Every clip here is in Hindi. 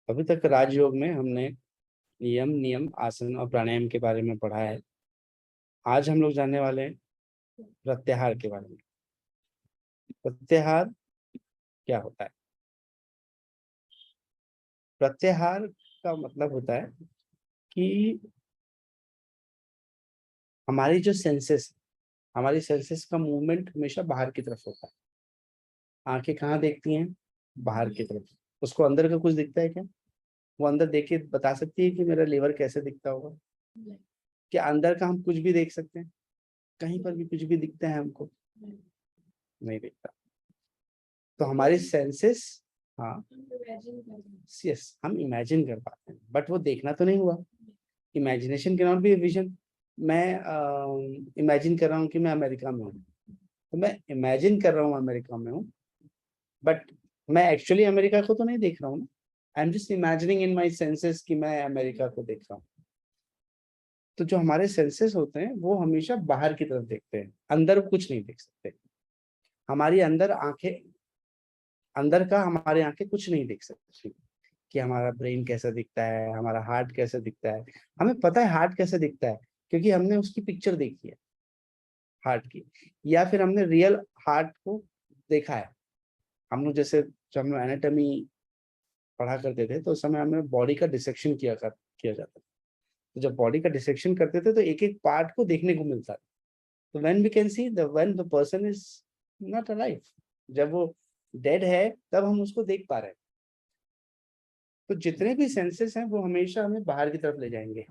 अभी तक राजयोग में हमने यम, नियम, आसन और प्राणायाम के बारे में पढ़ा है। आज हम लोग जानने वाले हैं प्रत्याहार के बारे में। प्रत्याहार क्या होता है? प्रत्याहार का मतलब होता है कि हमारी जो सेंसेस, हमारी सेंसेस का मूवमेंट हमेशा बाहर की तरफ होता है। आंखें कहाँ देखती हैं? बाहर की तरफ। उसको अंदर का कुछ दिखता है क्या? वो अंदर देख के बता सकती है कि मेरा लीवर कैसे दिखता होगा? क्या अंदर का हम कुछ भी देख सकते हैं? कहीं पर भी कुछ भी दिखता है हमको? नहीं दिखता। तो हमारी सेंसेस, हाँ, यस, हम इमेजिन कर पाते हैं, बट वो देखना तो नहीं हुआ। Imagination can not be vision. मैं इमेजिन कर रहा हूँ कि मैं अमेरिका में हूँ, तो मैं इमेजिन कर रहा हूँ अमेरिका में हूँ, बट मैं एक्चुअली अमेरिका को तो नहीं देख रहा हूँ। I am just imagining in my senses कि मैं अमेरिका को देख रहा हूँ। तो जो हमारे सेंसेस होते हैं वो हमेशा बाहर की तरफ देखते हैं, अंदर कुछ नहीं देख सकते। हमारी अंदर आंखें, अंदर का हमारे आंखें कुछ नहीं देख सकती कि हमारा ब्रेन कैसा दिखता है, हमारा हार्ट कैसा दिखता है। हमें पता है हार्ट कैसे दिखता है क्योंकि हमने उसकी पिक्चर देखी है हार्ट की, या फिर हमने रियल हार्ट को देखा है। हम लोग जैसे जब हम एनाटॉमी पढ़ा करते थे तो उस समय हमें बॉडी का डिसेक्शन किया जाता था। तो जब बॉडी का डिसेक्शन करते थे तो एक एक पार्ट को देखने को मिलता था। तो when we can see the when the person is not alive, जब वो डेड है तब हम उसको देख पा रहे हैं। तो जितने भी सेंसेस हैं वो हमेशा हमें बाहर की तरफ ले जाएंगे।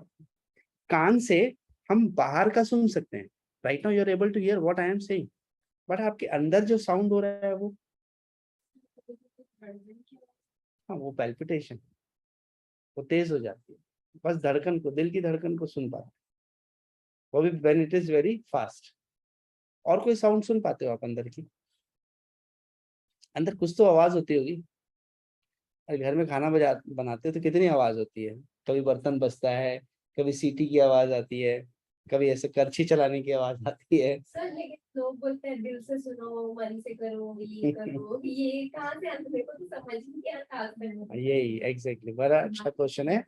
कान से हम बाहर का सुन सकते हैं। Right now you are able to hear what I am saying, but आपके अंदर जो साउंड हो रहा है वो, हाँ, वो पैल्पिटेशन, वो तेज हो जाती है। बस धड़कन को, दिल की धड़कन को सुन पाते हैं, वो भी when it is very fast. और कोई साउंड सुन पाते हो आप अंदर की? अंदर कुछ तो आवाज होती होगी। अरे घर में खाना बनाते हो तो कितनी आवाज होती है। कभी बर्तन बजता है, कभी सीटी की आवाज आती है, कभी ऐसे करछी चलाने की आवाज आती है। सर लेकिन लोग बोलते हैं दिल से सुनो, मन से करो, ये करो, ये कहाँ से आता? मेरे को तो समझ नहीं आता यही एग्जैक्टली बड़ा अच्छा क्वेश्चन है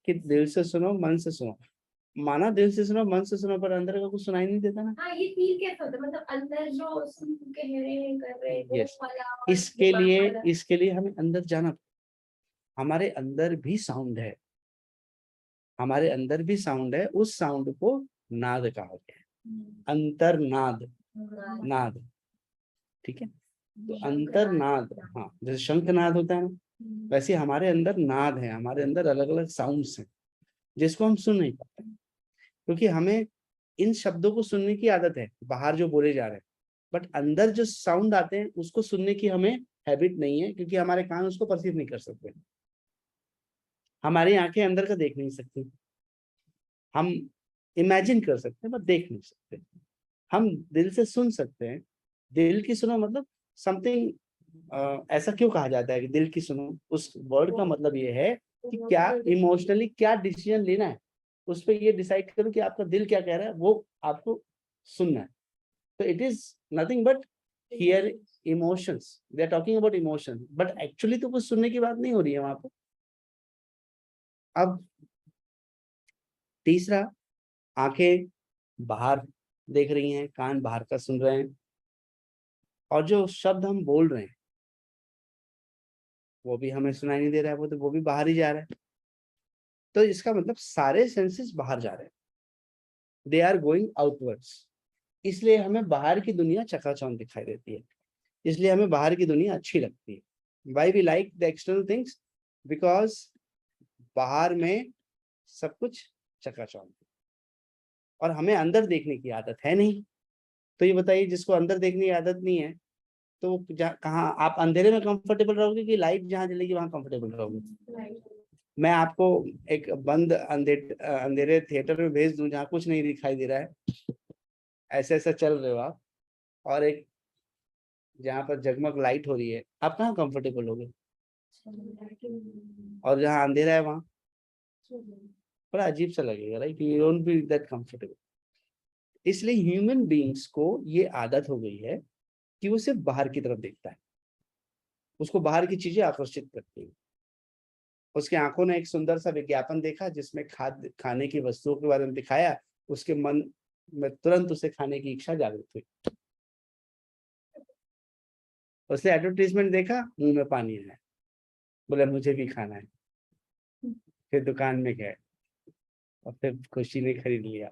कि दिल से सुनो, मन से सुनो। माना दिल से सुनो, मन से सुनो, पर अंदर का कुछ सुनाई नहीं देता ना। हाँ, ये फील कैसे होता है? मतलब अंदर जो सुन कह रहे हैं, कर रहे हैं, वो यस, वाला और इसके दिमाग लिए वाला। इसके लिए हमें अंदर जाना। हमारे अंदर भी साउंड है, हमारे अंदर भी साउंड है। उस साउंड को नाद कहा गया है। अंतर्नाद, नाद, ठीक है। तो अंतर्नाद, हाँ, जैसे शंखनाद होता है ना, वैसे हमारे अंदर नाद है, हमारे अंदर अलग अलग साउंड्स हैं जिसको हम सुन नहीं पाते क्योंकि हमें इन शब्दों को सुनने की आदत है बाहर जो बोले जा रहे हैं, बट अंदर जो साउंड आते हैं उसको सुनने की हमें हैबिट नहीं है क्योंकि हमारे कान उसको परसीव नहीं कर सकते। हमारी आंखें अंदर का देख नहीं सकती। हम इमेजिन कर सकते हैं बट देख नहीं सकते। हम दिल से सुन सकते हैं। दिल की सुनो मतलब समथिंग, ऐसा क्यों कहा जाता है कि दिल की सुनो? उस वर्ड का मतलब ये है कि क्या इमोशनली क्या डिसीजन लेना है, उस पर ये डिसाइड करो कि आपका दिल क्या कह रहा है, वो आपको सुनना है। तो it is nothing but hear emotions, they are talking about emotion, but actually तो कुछ सुनने की बात नहीं हो रही है वहां पर। अब तीसरा, आंखें बाहर देख रही हैं, कान बाहर का सुन रहे हैं, और जो शब्द हम बोल रहे हैं वो भी हमें सुनाई नहीं दे रहा है, वो भी बाहर ही जा रहा है। तो इसका मतलब सारे सेंसेस बाहर जा रहे हैं, दे आर गोइंग आउटवर्ड्स। इसलिए हमें बाहर की दुनिया चकाचौंध दिखाई देती है, इसलिए हमें बाहर की दुनिया अच्छी लगती है। Why we like the external things? Because बाहर में सब कुछ चकाचौंध है और हमें अंदर देखने की आदत है नहीं। तो ये बताइए, जिसको अंदर देखने की आदत नहीं है तो कहाँ आप अंधेरे में कंफर्टेबल रहोगे कि लाइट जहाँ जलेगी वहां कंफर्टेबल रहोगे? मैं आपको एक बंद अंधेरे थिएटर में भेज दूं जहाँ कुछ नहीं दिखाई दे रहा है, ऐसे ऐसा चल रहे हो आप, और एक जहाँ पर जगमग लाइट हो रही है, आप कहाँ कंफर्टेबल होगे? और जहाँ अंधेरा है वहां बड़ा अजीब सा लगेगा, right? You don't be that comfortable. इसलिए ह्यूमन बीइंग्स को ये आदत हो गई है कि वो सिर्फ बाहर की तरफ देखता है, उसको बाहर की चीजें आकर्षित करती है। उसके आंखों ने एक सुंदर सा विज्ञापन देखा जिसमें खाने की वस्तुओं के बारे में दिखाया, उसके मन में तुरंत उसे खाने की इच्छा जागृत हुई। उसने एडवर्टीजमेंट देखा, मुंह में पानी आया, बोले मुझे भी खाना है। फिर दुकान में गए और फिर खुशी ने खरीद लिया।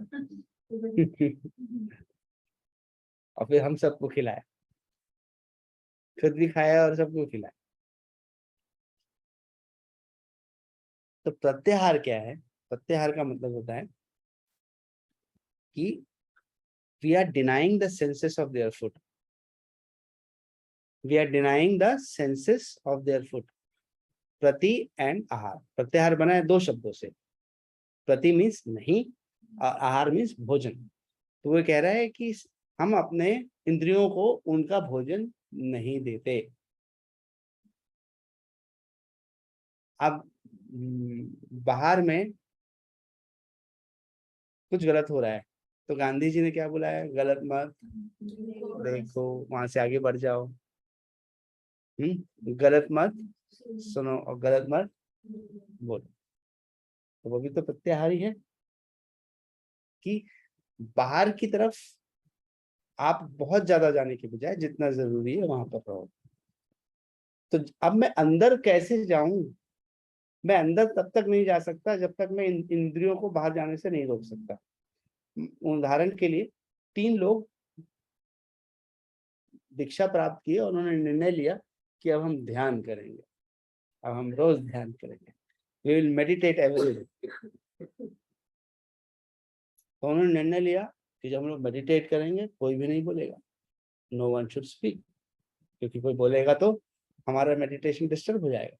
और फिर हम सबको खिलाया, खुद भी खाया और सबको खिलाया। तो प्रत्याहार क्या है? प्रत्याहार का मतलब होता है कि we are denying the senses of their food. We are denying the senses of their food. प्रति एंड आहार। प्रत्याहार बना है दो शब्दों से। प्रति मीन्स नहीं और आहार मीन्स भोजन। तो वो कह रहा है कि हम अपने इंद्रियों को उनका भोजन नहीं देते। अब बाहर में कुछ गलत हो रहा है तो गांधी जी ने क्या बोला है? गलत मत देखो, वहां से आगे बढ़ जाओ। गलत मत सुनो और गलत मत बोलो। तो वो भी तो प्रत्याहार ही है कि बाहर की तरफ आप बहुत ज्यादा जाने के बजाय जितना जरूरी है वहां पर रहो। तो अब मैं अंदर कैसे जाऊं? मैं अंदर तब तक नहीं जा सकता जब तक मैं इंद्रियों को बाहर जाने से नहीं रोक सकता। उदाहरण के लिए 3 लोग दीक्षा प्राप्त किए और उन्होंने निर्णय लिया कि अब हम ध्यान करेंगे, अब हम रोज ध्यान करेंगे, we will meditate every day. तो उन्होंने निर्णय लिया कि जब हम लोग मेडिटेट करेंगे कोई भी नहीं बोलेगा, नो वन शुड स्पीक, क्योंकि कोई बोलेगा तो हमारा मेडिटेशन डिस्टर्ब हो जाएगा।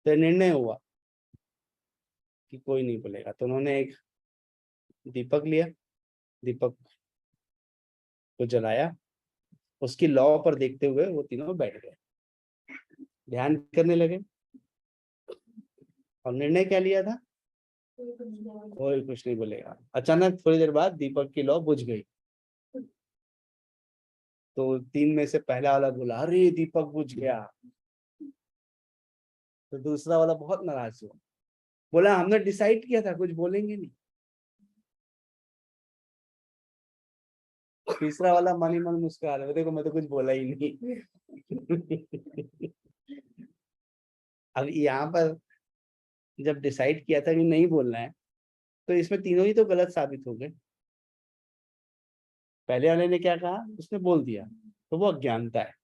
तो निर्णय हुआ कि कोई नहीं बोलेगा। तो उन्होंने एक दीपक लिया, दीपक को जलाया, उसकी लौ पर देखते हुए वो तीनों बैठ गए, ध्यान करने लगे। और निर्णय क्या लिया था? कोई कुछ नहीं बोलेगा। अचानक थोड़ी देर बाद दीपक की लौ बुझ गई। तो 3 में से पहला वाला बोला, अरे दीपक बुझ गया। तो दूसरा वाला बहुत नाराज हुआ, बोला हमने डिसाइड किया था कुछ बोलेंगे नहीं। तीसरा वाला मन ही मन मुस्कुरा रहा है, देखो मैं तो कुछ बोला ही नहीं। अब यहाँ पर जब डिसाइड किया था कि नहीं बोलना है तो इसमें तीनों ही तो गलत साबित हो गए। पहले वाले ने क्या कहा? उसने बोल दिया, तो वो अज्ञानता है,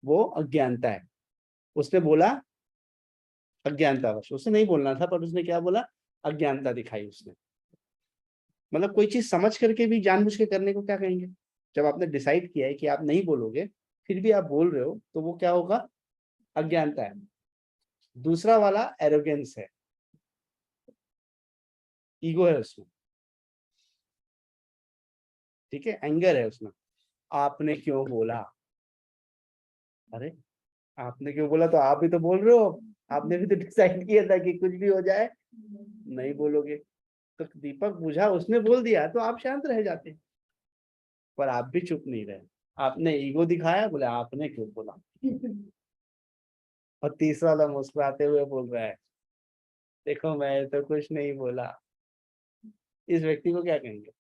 वो अज्ञानता है। उसने बोला अज्ञानतावश, उसे नहीं बोलना था पर उसने क्या बोला? अज्ञानता दिखाई उसने। मतलब कोई चीज समझ करके भी जानबूझ के करने को क्या कहेंगे? जब आपने डिसाइड किया है कि आप नहीं बोलोगे फिर भी आप बोल रहे हो तो वो क्या होगा? अज्ञानता है। दूसरा वाला एरोगेंस है, ईगो है उसमें, ठीक है, एंगर है उसमें। आपने क्यों बोला? अरे आपने क्यों बोला? तो आप भी तो बोल रहे हो, आपने भी तो डिसाइड किया था कि कुछ भी हो जाए नहीं बोलोगे। तो दीपक बुझा, उसने बोल दिया तो आप शांत रह जाते, पर आप भी चुप नहीं रहे, आपने ईगो दिखाया, बोले आपने क्यों बोला। और तीसरा वाला मुस्कुराते हुए बोल रहा है, देखो मैं तो कुछ नहीं बोला। इस व्यक्ति को क्या कहेंगे?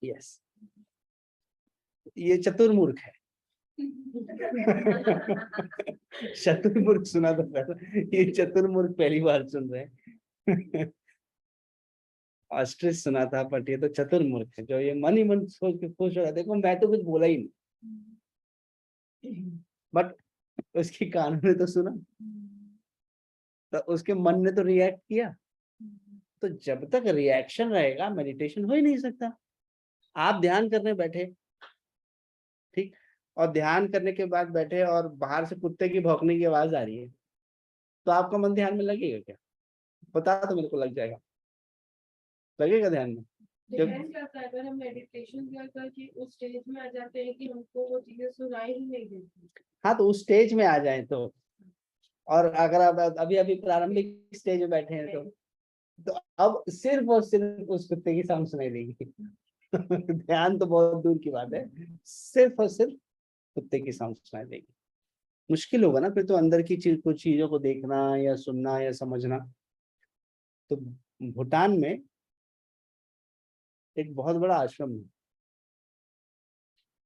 यस, ये चतुर्मूर्ख है। चतुर्मूर्ख सुना तो पहले, ये चतुर्मूर्ख पहली बार सुन रहे हैं। ऑस्ट्रिच सुना था, बट ये तो चतुर्मूर्ख है जो ये मन ही मन सोच के खुश हो रहा है, देखो मैं तो कुछ बोला ही नहीं। बट उसके कान ने तो सुना, तो उसके मन ने तो रिएक्ट किया। तो जब तक रिएक्शन रहेगा मेडिटेशन हो ही नहीं सकता। आप ध्यान करने बैठे, ठीक, और ध्यान करने के बाद बैठे और बाहर से कुत्ते की भौंकने की आवाज आ रही है, तो आपका मन ध्यान में लगेगा क्या? बता तो मेरे को लग जाएगा, लगेगा ध्यान में? डिपेंड करता है, अगर हम मेडिटेशन करके उस स्टेज में आ जाते हैं कि हमको वो चीजें सुनाई ही नहीं देती। हाँ तो उस स्टेज में आ जाए तो, और अगर आप अभी अभी प्रारंभिक स्टेज में बैठे हैं तो अब सिर्फ और सिर्फ उस कुत्ते की साउंड सुनाई देगी। ध्यान तो बहुत दूर की बात है, सिर्फ और सिर्फ कुत्ते की साउंड सुनाई देगी। मुश्किल होगा ना फिर तो अंदर की चीज, कुछ चीजों को देखना या सुनना या समझना। तो भूटान में एक बहुत बड़ा आश्रम है।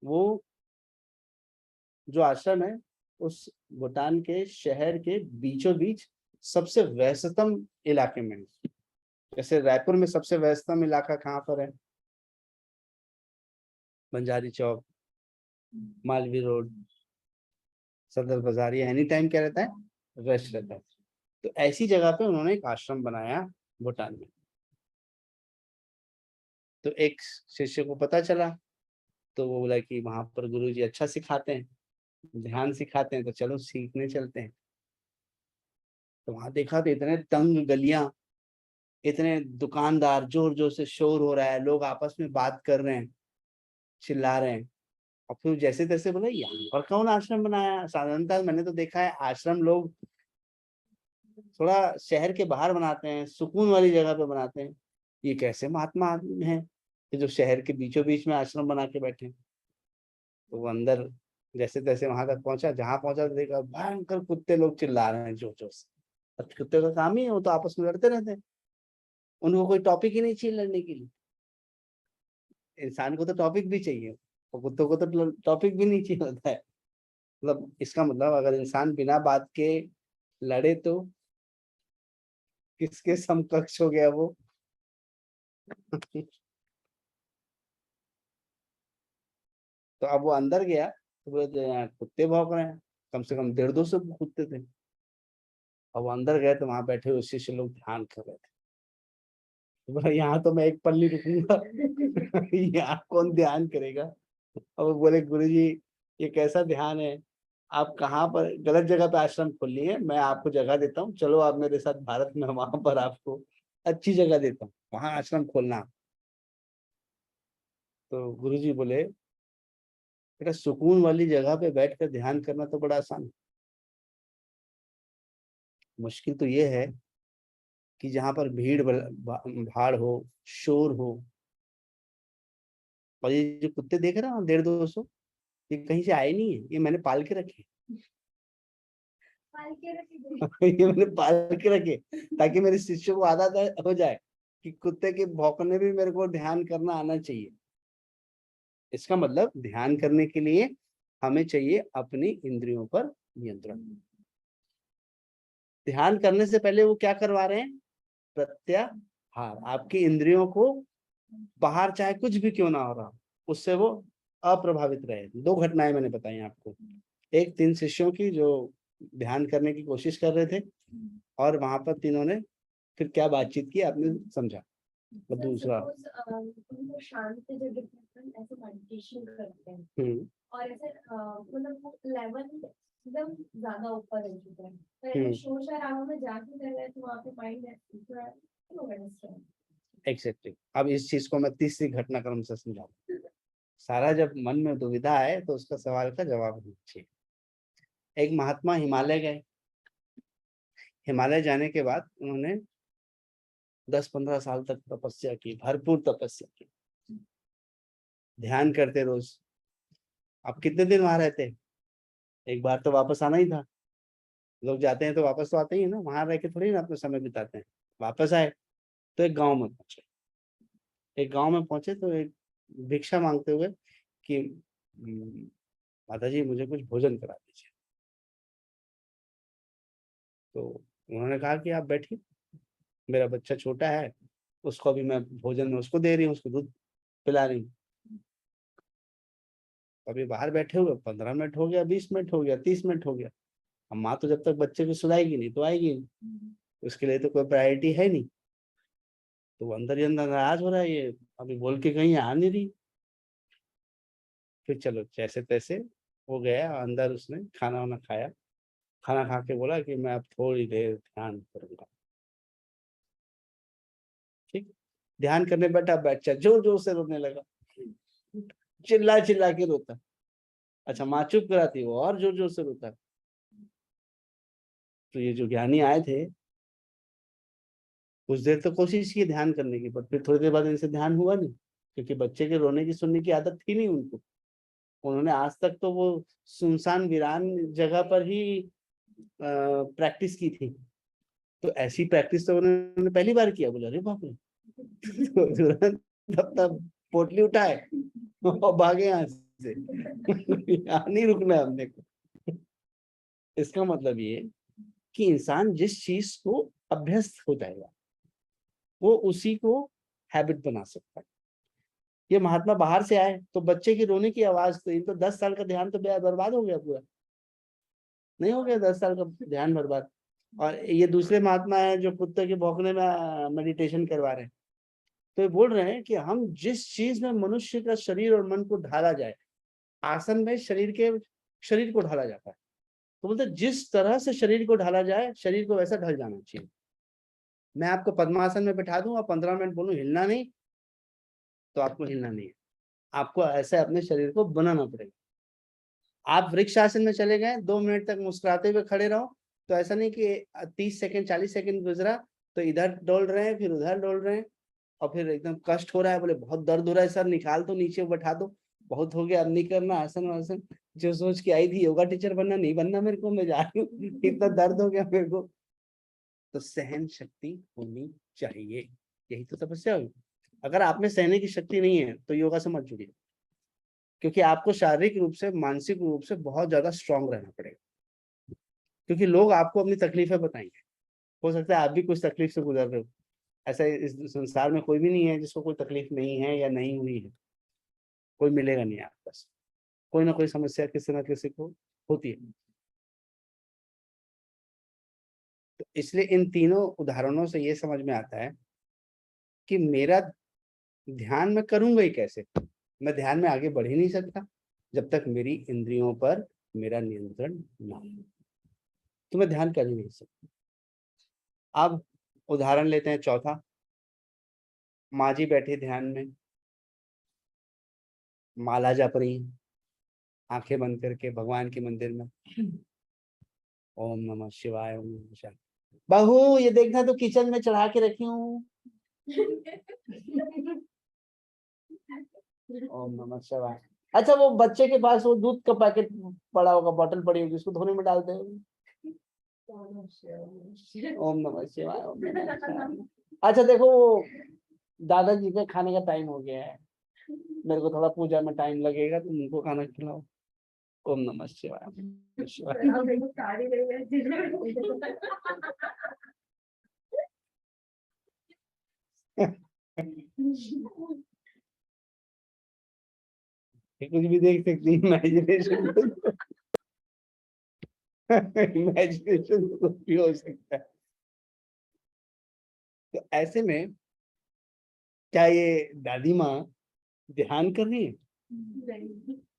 वो जो आश्रम है, उस भूटान के शहर के बीचों बीच सबसे व्यस्ततम इलाके में है। जैसे रायपुर में सबसे व्यस्ततम इलाका कहाँ पर है? बंजारी चौक, मालवीय रोड, सदर बाजार, ये एनी टाइम क्या रहता है? रश रहता है। तो ऐसी जगह पे उन्होंने एक आश्रम बनाया भूटान में। तो एक शिष्य को पता चला, तो वो बोला कि वहां पर गुरुजी अच्छा सिखाते हैं, ध्यान सिखाते हैं, तो चलो सीखने चलते हैं। तो वहां देखा तो इतने तंग गलियां, इतने दुकानदार, जोर जोर से शोर हो रहा है, लोग आपस में बात कर रहे हैं, चिल्ला रहे हैं। और फिर जैसे तैसे बोला यहाँ पर कौन आश्रम बनाया? साधारणतः मैंने तो देखा है आश्रम लोग थोड़ा शहर के बाहर बनाते हैं, सुकून वाली जगह पे बनाते हैं। ये कैसे महात्मा आदमी हैं कि जो शहर के बीचों बीच में आश्रम बना के बैठे हैं। तो वो अंदर जैसे तैसे वहां तक पहुंचा, जहां पहुंचा तो देखा भयंकर कुत्ते लोग चिल्ला रहे हैं जोर जोर से। अब कुत्ते का काम ही है, वो तो आपस में लड़ते रहते हैं, उनको कोई टॉपिक ही नहीं चाहिए लड़ने के लिए। इंसान को तो टॉपिक भी चाहिए, और कुत्तों को तो टॉपिक भी नहीं चाहिए होता है। मतलब इसका मतलब अगर इंसान बिना बात के लड़े तो किसके समकक्ष हो गया वो? तो अब वो अंदर गया तो बोले तो यहाँ कुत्ते भौंक रहे हैं, कम से कम 150-200 कुत्ते थे। अब वो अंदर गए तो वहां बैठे हुए शिष्य लोग ध्यान कर रहे थे। तो बोला यहाँ तो मैं एक पल नहीं रुकूंगा। यहाँ कौन ध्यान करेगा? अब वो बोले गुरुजी ये कैसा ध्यान है? आप कहाँ पर गलत जगह पे आश्रम खोल लिए, मैं आपको जगह देता हूँ, चलो आप मेरे साथ भारत में, वहां पर आपको अच्छी जगह देता हूँ, वहां आश्रम खोलना। तो गुरुजी बोले बेटा सुकून वाली जगह पे बैठ कर ध्यान करना तो बड़ा आसान है। मुश्किल तो ये है कि जहां पर भीड़ भाड़ हो, शोर हो। और ये जो कुत्ते देख रहे हो 150-200, ये कहीं से आए नहीं है, ये मैंने पाल के रखे। पाल के रखे गए। ये मैंने पाल के रखे ताकि मेरे शिष्यों को आदत हो जाए कि कुत्ते के भौंकने भी मेरे को ध्यान करना आना चाहिए। इसका मतलब ध्यान करने के लिए हमें चाहिए अपनी इंद्रियों पर नियंत्रण। ध्यान करने से पहले वो क्या करवा रहे हैं? प्रत्याहार। आपकी इंद्रियों को बाहर चाहे कुछ भी क्यों ना हो रहा, उससे वो अप्रभावित रहे। 2 घटनाएं मैंने बताई आपको। एक 3 शिष्यों की जो ध्यान करने की कोशिश कर रहे थे, और वहां पर तीनों ने फिर क्या बातचीत की आपने समझा। और दूसरा उनको शांत जगह पर ऐसे मेडिटेशन करते हैं हम्म और ऐसे मतलब वो लेवल एकदम ज्यादा ऊपर हो चुका है, तो ऐसे हम्म शोर शराबा में जाके कर रहे हैं तो वहाँ पे माइंड थोड़ा एग्जैक्टली। अब इस चीज को मैं तीसरी घटनाक्रम से समझाऊं। सारा जब मन में दुविधा है तो उसका सवाल का जवाब होना चाहिए। एक महात्मा हिमालय गए। हिमालय जाने के बाद उन्होंने 10-15 साल तक तपस्या की, भरपूर तपस्या की, ध्यान करते रोज। अब कितने दिन वहां रहते? एक बार तो वापस आना ही था। लोग जाते हैं तो वापस तो आते ही है ना, वहां रह के थोड़ी ना अपना समय बिताते हैं। वापस आए तो एक गांव में पहुंचे। एक गांव में पहुंचे तो एक भिक्षा मांगते हुए कि माता जी मुझे कुछ भोजन करा दीजिए। तो उन्होंने कहा कि आप बैठिए, मेरा बच्चा छोटा है, उसको अभी मैं भोजन में उसको दे रही हूँ, उसको दूध पिला रही हूँ। अभी बाहर बैठे हुए 15 मिनट हो गया, 20 मिनट हो गया, 30 मिनट हो गया। अब माँ तो जब तक बच्चे को सुलाएगी नहीं तो आएगी नहीं, उसके लिए तो कोई प्रायोरिटी है नहीं। तो वो अंदर ही अंदर नाराज हो रहा है, ये अभी बोल के कहीं आ नहीं रही। फिर चलो जैसे तैसे हो गया, अंदर उसने खाना वाना खाया। खाना खा के बोला कि मैं अब थोड़ी देर ध्यान करूंगा। ठीक, ध्यान करने बैठा, बच्चा जोर जोर से रोने लगा, चिल्ला चिल्ला के रोता। अच्छा माँ चुप कराती, वो और जोर जोर से रोता। तो ये जो ज्ञानी आए थे, कुछ देर तो कोशिश की ध्यान करने की, पर फिर थोड़ी देर बाद इनसे ध्यान हुआ नहीं, क्योंकि बच्चे के रोने की सुनने की आदत थी नहीं उनको। उन्होंने आज तक तो वो सुनसान वीरान जगह पर ही प्रैक्टिस की थी। तो ऐसी प्रैक्टिस तो उन्होंने पहली बार किया। बोला अरे बाप रे। तो तुरंत अपना पोटली उठाए और भागे यहाँ से। यहाँ नहीं रुकना है हमने को। इसका मतलब ये कि इंसान जिस चीज को अभ्यस्त हो जाएगा वो उसी को हैबिट बना सकता है। ये महात्मा बाहर से आए तो बच्चे की रोने की आवाज, तो इनको 10 साल का ध्यान तो बर्बाद हो गया पूरा। नहीं हो गया 10 साल का ध्यान बर्बाद। और ये दूसरे महात्मा है जो कुत्ते के भौंकने में मेडिटेशन करवा रहे हैं। तो ये बोल रहे हैं कि हम जिस चीज में मनुष्य का शरीर और मन को ढाला जाए, आसन में शरीर को ढाला जाता है। तो बोलते जिस तरह से शरीर को ढाला जाए, शरीर को वैसा ढल जाना चाहिए। मैं आपको पद्मासन में बैठा दूं और 15 मिनट बोलूं हिलना नहीं, तो आपको हिलना नहीं है। आपको ऐसे अपने शरीर को बनाना पड़ेगा। आप वृक्ष आसन में चले गए, 2 मिनट तक मुस्कुराते हुए खड़े रहो, तो ऐसा नहीं कि 30 सेकंड 40 सेकंड गुजरा तो इधर डोल रहे हैं फिर उधर डोल रहे हैं और फिर एकदम कष्ट हो रहा है, बोले बहुत दर्द हो रहा है सर, निकाल दो नीचे बैठा दो, बहुत हो गया अब नहीं करना आसन वासन। जो सोच के आई थी योगा टीचर बनना, नहीं बनना मेरे को, मैं जा रही हूँ, इतना दर्द हो गया मेरे को। तो सहन शक्ति होनी चाहिए, यही तो तपस्या हुई। अगर आप में सहने की शक्ति नहीं है तो योगा से मत जुड़िए, क्योंकि आपको शारीरिक रूप से मानसिक रूप से बहुत ज्यादा स्ट्रांग रहना पड़ेगा। क्योंकि लोग आपको अपनी तकलीफें बताएंगे। हो सकता है आप भी कुछ तकलीफ से गुजर रहे हो। ऐसा इस संसार में कोई भी नहीं है जिसको कोई तकलीफ नहीं है या नहीं हुई है। कोई मिलेगा नहीं आपके पास, कोई ना कोई समस्या किसी ना किसी को होती है। तो इसलिए इन तीनों उदाहरणों से ये समझ में आता है कि मेरा ध्यान मैं करूंगा ही कैसे। मैं ध्यान में आगे बढ़ ही नहीं सकता जब तक मेरी इंद्रियों पर मेरा नियंत्रण ना हो। तो मैं ध्यान कर ही नहीं सकता। अब उदाहरण लेते हैं चौथा। माँ जी बैठी ध्यान में, माला जप रही, आंखें बंद करके भगवान के मंदिर में, ओम नमः शिवाय ओम नमः शिवाय। बहू ये देखना तो किचन में चढ़ा के रखी हूँ, ओम नमः शिवाय। अच्छा वो बच्चे के पास वो दूध का पैकेट पड़ा होगा, बॉटल पड़ी होगी, उसको धोने में डालते हैं, ओम नमः शिवाय ओम नमः शिवाय। अच्छा देखो वो दादाजी के खाने का टाइम हो गया है, मेरे को थोड़ा पूजा में टाइम लगेगा, तुम उनको खाना खिलाओ, ओम नमः शिवाय शिवाय। कुछ भी देख सकती इमेजिनेशन, इमेजिनेशन कुछ भी हो सकता है। तो ऐसे में क्या ये दादी माँ ध्यान कर रही है?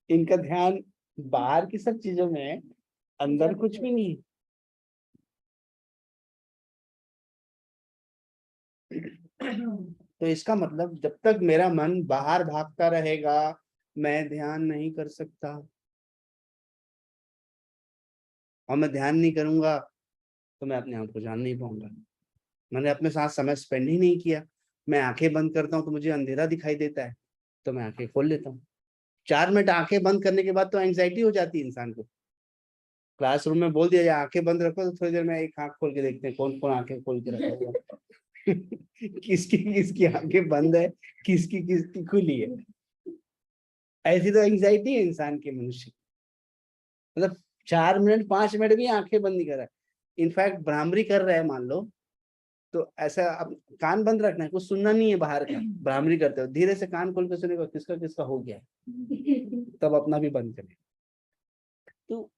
इनका ध्यान बाहर की सब चीजों में है, अंदर कुछ भी नहीं है। तो इसका मतलब जब तक मेरा मन बाहर भागता रहेगा मैं ध्यान नहीं कर सकता। और मैं ध्यान नहीं करूंगा तो मैं अपने आप को जान नहीं पाऊंगा। मैंने अपने साथ समय स्पेंड ही नहीं किया। मैं आंखें बंद करता हूँ तो मुझे अंधेरा दिखाई देता है, तो मैं आंखें खोल लेता हूँ। 4 मिनट आंखें बंद करने के बाद तो एंग्जाइटी हो जाती है इंसान को। क्लासरूम में बोल दिया जाए आंखें बंद रखो, तो थोड़ी देर में एक आंख खोल के देखते हैं कौन कौन आंखें खोल के रखा हुआ। किसकी किसकी आंखें बंद है, किसकी किसकी खुली है। ऐसी तो एंग्जाइटी है इंसान के, मनुष्य मतलब 4 मिनट 5 मिनट भी आंखें बंद नहीं कर रहा है। इनफैक्ट भ्रामरी कर रहा है मान लो, तो ऐसा अब कान बंद रखना है, कुछ सुनना नहीं है बाहर का। भ्रामरी करते हो धीरे से कान खोल के सुनेगा किसका किसका हो गया, तब अपना भी बंद करें। तो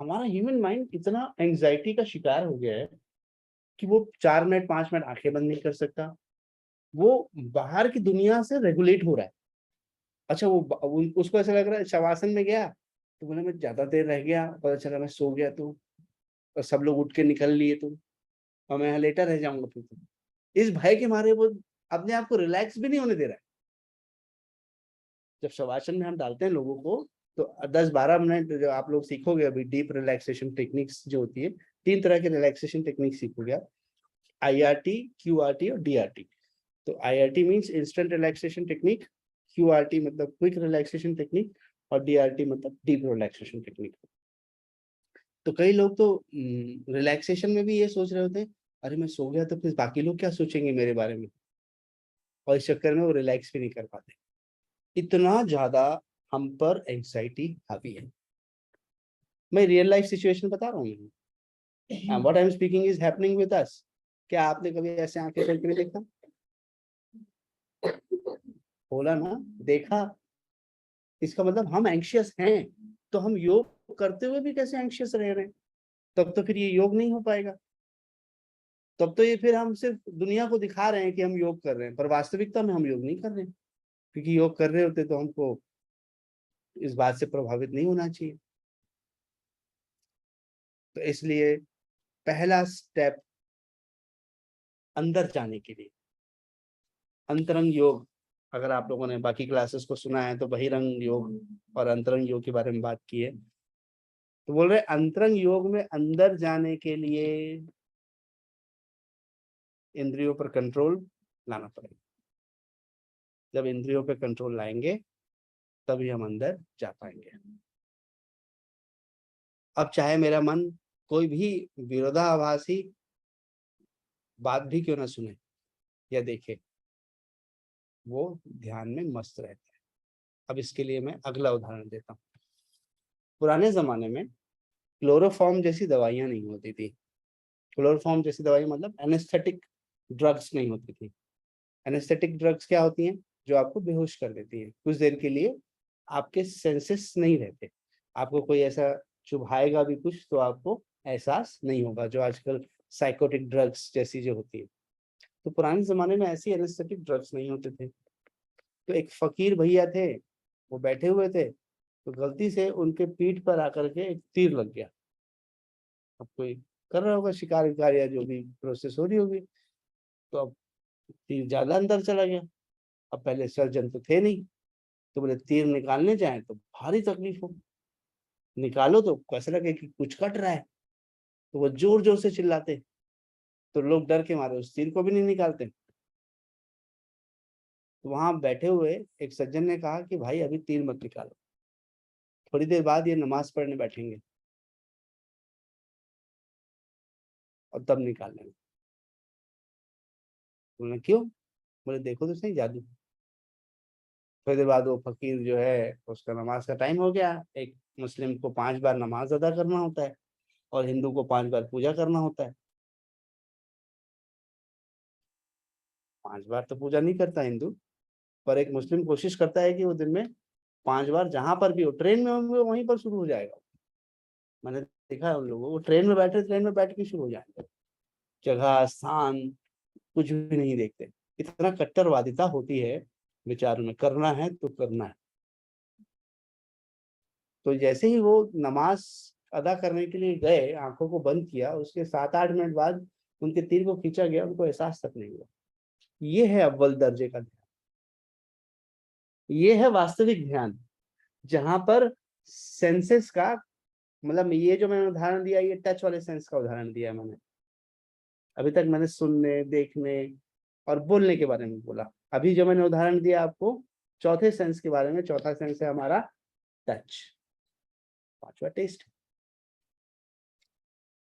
हमारा ह्यूमन माइंड इतना एंग्जाइटी का शिकार हो गया है कि वो 4 मिनट 5 मिनट आंखें बंद नहीं कर सकता। वो बाहर की दुनिया से रेगुलेट हो रहा है। अच्छा उसको ऐसा लग रहा है शवासन में गया तो बोले मैं ज्यादा देर रह गया, पता चला मैं सो गया, तो और सब लोग उठ के निकल लिए, तो और मैं यहाँ लेटा रह जाऊंगा फिर तो। इस भय के मारे वो अपने आप को रिलैक्स भी नहीं होने दे रहा है। जब शवासन में हम डालते हैं लोगों को तो 10-12 मिनट जो आप लोग सीखोगे अभी डीप रिलैक्सेशन टेक्निक्स जो होती है, 3 तरह के रिलैक्सेशन टेक्निक सीखोगे, IRT, QRT और DRT। तो IRT means instant relaxation technique, QRT मतलब क्विक रिलैक्सेशन टेक्निक, और DRT मतलब डीप रिलैक्सेशन टेक्निक। तो कई लोग तो रिलैक्सेशन में भी ये सोच रहे होते हैं, अरे मैं सो गया तो फिर बाकी लोग क्या सोचेंगे मेरे बारे में, और इस चक्कर में वो रिलैक्स भी नहीं कर पाते। इतना ज्यादा हम पर एंग्जाइटी हावी है। मैं रियल लाइफ सिचुएशन बता रहा हूँ, what I am speaking is happening with us. क्या आपने कभी ऐसे आंखें खोल के देखा? बोला ना, देखा। इसका मतलब हम एंग्शियस हैं, तो हम योग करते हुए भी कैसे एंग्शियस रह रहे हैं? तब तो फिर ये योग नहीं हो पाएगा। तब तो ये फिर हम सिर्फ दुनिया को दिखा रहे हैं कि हम योग कर रहे हैं, पर वास्तविकता में हम योग नहीं कर रहे हैं। क्योंकि योग कर रहे होते तो हमको इस बात से प्रभावित नहीं होना चाहिए। तो इसलिए पहला स्टेप अंदर जाने के लिए अंतरंग योग। अगर आप लोगों ने बाकी क्लासेस को सुना है तो बहिरंग योग और अंतरंग योग के बारे में बात की है। तो बोल रहे अंतरंग योग में अंदर जाने के लिए इंद्रियों पर कंट्रोल लाना पड़ेगा। जब इंद्रियों पर कंट्रोल लाएंगे तभी हम अंदर जा पाएंगे। अब चाहे मेरा मन कोई भी विरोधाभासी बात भी क्यों ना सुने या देखे, वो ध्यान में मस्त रहता है। अब इसके लिए मैं अगला उदाहरण देता हूँ। पुराने जमाने में क्लोरोफॉर्म जैसी दवाइयां नहीं होती थी। क्लोरोफॉर्म जैसी दवाई मतलब एनेस्थेटिक ड्रग्स नहीं होती थी। एनेस्थेटिक ड्रग्स क्या होती हैं? जो आपको बेहोश कर देती है कुछ देर के लिए, आपके सेंसेस नहीं रहते। आपको कोई ऐसा चुभाएगा भी कुछ तो आपको एहसास नहीं होगा, जो आजकल साइकोटिक ड्रग्स जैसी जो होती है। तो पुराने जमाने में ऐसी एनेस्थेटिक ड्रग्स नहीं होते थे। तो एक फकीर भैया थे, वो बैठे हुए थे, तो गलती से उनके पीठ पर आकर के एक तीर लग गया। अब कोई कर रहा होगा शिकार विकार या जो भी प्रोसेस हो रही होगी, तो अब तीर ज्यादा अंदर चला गया। अब पहले सर्जन तो थे नहीं, तो बोले तीर निकालने जाए तो भारी तकलीफ हो, निकालो तो कैसा लगे कि कुछ कट रहा है। तो वो जोर जोर से चिल्लाते, तो लोग डर के मारे उस तीर को भी नहीं निकालते। तो वहां बैठे हुए एक सज्जन ने कहा कि भाई अभी तीर मत निकालो, थोड़ी देर बाद ये नमाज पढ़ने बैठेंगे और तब निकाल लेंगे। बोले क्यों? बोले देखो तो सही जादू। थोड़ी देर बाद वो फकीर जो है उसका नमाज का टाइम हो गया। एक मुस्लिम को 5 बार नमाज अदा करना होता है और हिंदू को 5 बार पूजा करना होता है। 5 बार तो पूजा नहीं करता हिंदू, पर एक मुस्लिम कोशिश करता है कि वो दिन में 5 बार जहां पर भी हो, ट्रेन में होंगे वहीं पर शुरू हो जाएगा। मैंने देखा है उन लोगों को, वो ट्रेन में बैठ के शुरू हो जाएंगे। जगह स्थान कुछ भी नहीं देखते। इतना कट्टरवादिता होती है विचार में, करना है तो करना है। तो जैसे ही वो नमाज अदा करने के लिए गए, आंखों को बंद किया, उसके 7-8 मिनट बाद उनके तीर को खींचा गया, उनको एहसास तक नहीं हुआ। ये है अव्वल दर्जे का ध्यान, ये है वास्तविक ध्यान, जहां पर सेंसेस का मतलब, ये जो मैंने उदाहरण दिया ये टच वाले सेंस का उदाहरण दिया मैंने। अभी तक मैंने सुनने, देखने और बोलने के बारे में बोला। अभी जो मैंने उदाहरण दिया आपको चौथे सेंस के बारे में, चौथा सेंस है हमारा टच, पांचवा टेस्ट।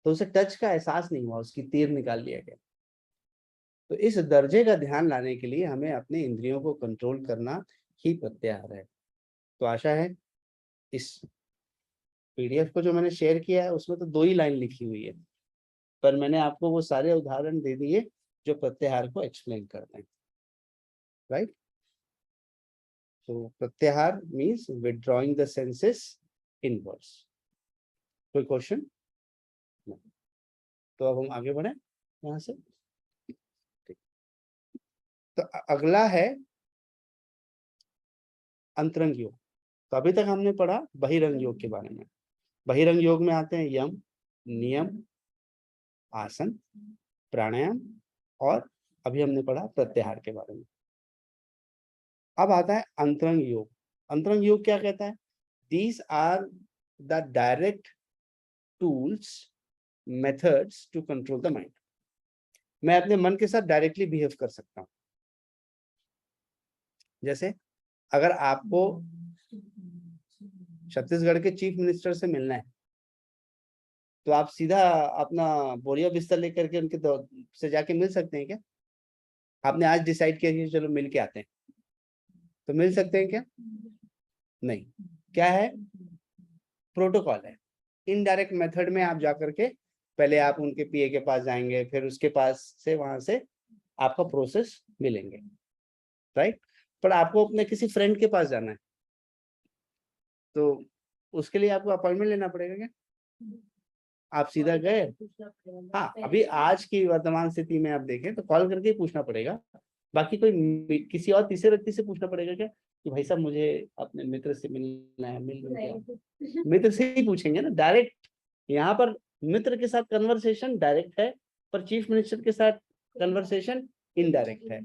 तो उसे टच का एहसास नहीं हुआ, उसकी तीर निकाल लिया गया। तो इस दर्जे का ध्यान लाने के लिए हमें अपने इंद्रियों को कंट्रोल करना ही प्रत्याहार है। तो आशा है इस PDF को जो मैंने शेयर किया है उसमें तो 2 ही लाइन लिखी हुई है, पर मैंने आपको वो सारे उदाहरण दे दिए जो प्रत्याहार को एक्सप्लेन करते हैं। राइट? तो प्रत्याहार means withdrawing the senses inwards. कोई क्वेश्चन? तो अब हम आगे बढ़े यहाँ से। ठीक। तो अगला है अंतरंग योग। तो अभी तक हमने पढ़ा बहिरंग योग के बारे में। बहिरंग योग में आते हैं यम, नियम, आसन, प्राणायाम और अभी हमने पढ़ा प्रत्याहार के बारे में। अब आता है अंतरंग योग। अंतरंग योग क्या कहता है? These are the direct tools, methods to control the mind. मैं अपने मन के साथ डायरेक्टली बिहेव कर सकता हूं। जैसे अगर आपको छत्तीसगढ़ के चीफ मिनिस्टर से मिलना है, तो आप सीधा अपना बोरिया बिस्तर लेकर के उनके से जाके मिल सकते हैं क्या? आपने आज डिसाइड किया कि चलो मिल के आते हैं, तो मिल सकते हैं क्या? नहीं। क्या है? प्रोटोकॉल है। इनडायरेक्ट मेथड में आप जाकर के पहले आप उनके पीए के पास जाएंगे, फिर उसके पास से वहां से आपका प्रोसेस मिलेंगे, राइट? पर आपको अपने किसी फ्रेंड के पास जाना है, तो उसके लिए आपको अपॉइंटमेंट लेना पड़ेगा क्या? आप सीधा गए? हाँ, अभी आज की वर्तमान स्थिति में आप देखें तो कॉल करके ही पूछना पड़ेगा। बाकी कोई किसी और तीसरे व्यक्ति से पूछना पड़ेगा क्या कि भाई साहब मुझे अपने मित्र से मिलना है, मिल लो क्या? मित्र से ही पूछेंगे ना, डायरेक्ट। यहाँ पर मित्र के साथ कन्वर्सेशन डायरेक्ट है, पर चीफ मिनिस्टर के साथ कन्वर्सेशन इनडायरेक्ट है।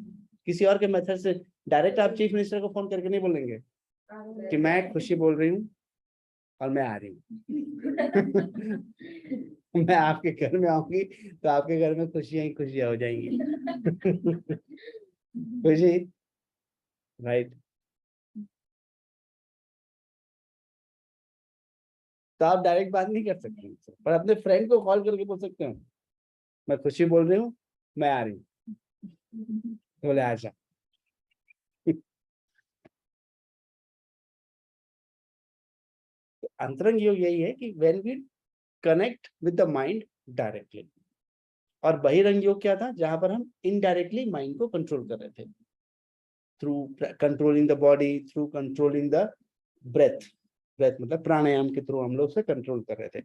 किसी और के मेथड से डायरेक्ट आप चीफ मिनिस्टर को फोन करके नहीं बोलेंगे कि मैं खुशी बोल रही हूँ और मैं आ रही हूँ। मैं आपके घर में आऊंगी तो आपके घर में खुशियां ही खुशियां हो जाएंगी। खुशी, राइट? तो आप डायरेक्ट बात नहीं कर सकते उनसे, पर अपने फ्रेंड को कॉल करके बोल सकते हो मैं खुशी बोल रही हूँ, मैं आ रही हूँ। तो बोले आजा। तो अंतरंग योग यही है कि when we connect with the mind directly. और बहिरंग योग क्या था? जहां पर हम इनडायरेक्टली माइंड को कंट्रोल कर रहे थे, through controlling the body, through controlling the breath. Breath मतलब प्राणायाम के थ्रू हम लोग उसे कंट्रोल कर रहे थे।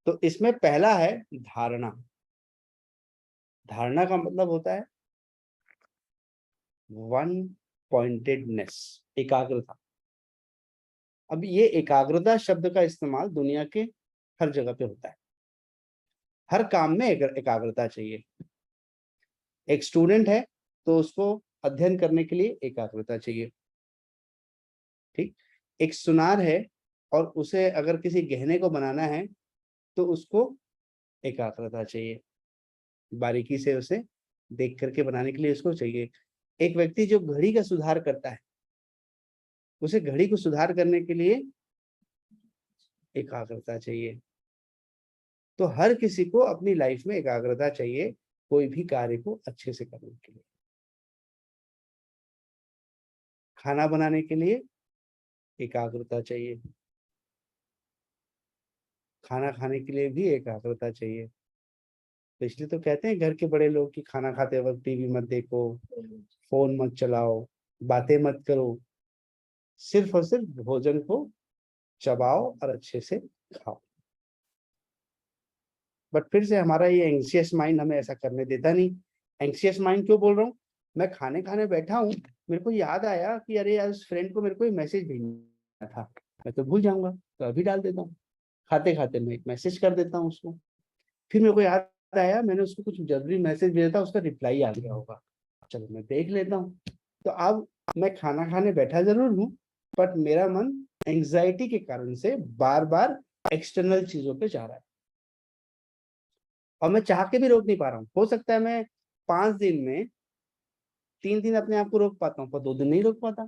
तो इसमें पहला है धारणा। धारणा का मतलब होता है वन पॉइंटेडनेस, एकाग्रता। अब ये एकाग्रता शब्द का इस्तेमाल दुनिया के हर जगह पे होता है, हर काम में एकाग्रता चाहिए। एक स्टूडेंट है तो उसको अध्ययन करने के लिए एकाग्रता चाहिए, ठीक? एक सुनार है और उसे अगर किसी गहने को बनाना है तो उसको एकाग्रता चाहिए, बारीकी से उसे देख करके बनाने के लिए उसको चाहिए। एक व्यक्ति जो घड़ी का सुधार करता है, उसे घड़ी को सुधार करने के लिए एकाग्रता चाहिए। तो हर किसी को अपनी लाइफ में एकाग्रता चाहिए कोई भी कार्य को अच्छे से करने के लिए। खाना बनाने के लिए एकाग्रता चाहिए, खाना खाने के लिए भी एकाग्रता चाहिए। तो इसलिए तो कहते हैं घर के बड़े लोग कि खाना खाते वक्त टीवी मत देखो, फोन मत चलाओ, बातें मत करो, सिर्फ और सिर्फ भोजन को चबाओ और अच्छे से खाओ। बट फिर से हमारा ये एंग्जियस माइंड हमें ऐसा करने देता नहीं। एंग्जियस माइंड क्यों बोल रहा हूँ? मैं खाने खाने बैठा हूँ, मेरे को याद आया कि अरे यार उस फ्रेंड को मेरे को एक मैसेज भेजना था, मैं तो भूल जाऊंगा, तो अभी डाल देता हूँ। खाते खाते मैं एक मैसेज कर देता हूँ उसको, फिर मेरे को याद आया मैंने उसको कुछ जरूरी मैसेज भेजा था, उसका रिप्लाई आ गया होगा, चलो मैं देख लेता हूँ। तो अब मैं खाना खाने बैठा जरूर हूँ, बट मेरा मन एंग्जाइटी के कारण से बार बार एक्सटर्नल चीजों पे जा रहा है, और मैं चाह के भी रोक नहीं पा रहा हूँ। हो सकता है मैं 5 दिन में 3 दिन अपने आप को रोक पाता हूँ, पर 2 दिन नहीं रोक पाता।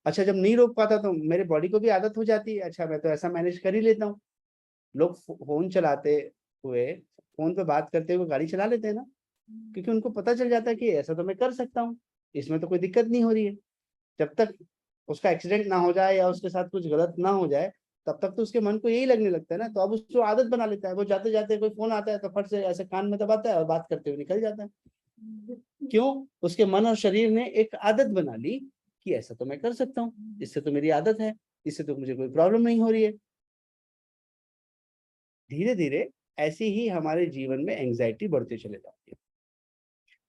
अच्छा, जब नहीं रोक पाता तो मेरे बॉडी को भी आदत हो जाती है, अच्छा मैं तो ऐसा मैनेज कर ही लेता हूँ। लोग फोन चलाते हुए, फोन पे बात करते हुए गाड़ी चला लेते हैं ना, क्योंकि उनको पता चल जाता है कि ऐसा तो मैं कर सकता हूँ, इसमें तो कोई दिक्कत नहीं हो रही है। जब तक उसका एक्सीडेंट ना हो जाए या उसके साथ कुछ गलत ना हो जाए, तब तक तो उसके मन को यही लगने लगता है ना। तो अब उसको आदत बना लेता है, वो जाते जाते कोई फोन आता है तो फट से ऐसे कान में दबाता है और बात करते हुए निकल जाता है। क्यों? उसके मन और शरीर ने एक आदत बना ली कि ऐसा तो मैं कर सकता हूँ, इससे तो मेरी आदत है, इससे तो मुझे कोई प्रॉब्लम नहीं हो रही है। धीरे धीरे ऐसे ही हमारे जीवन में एंजाइटी बढ़ती चले जाती है।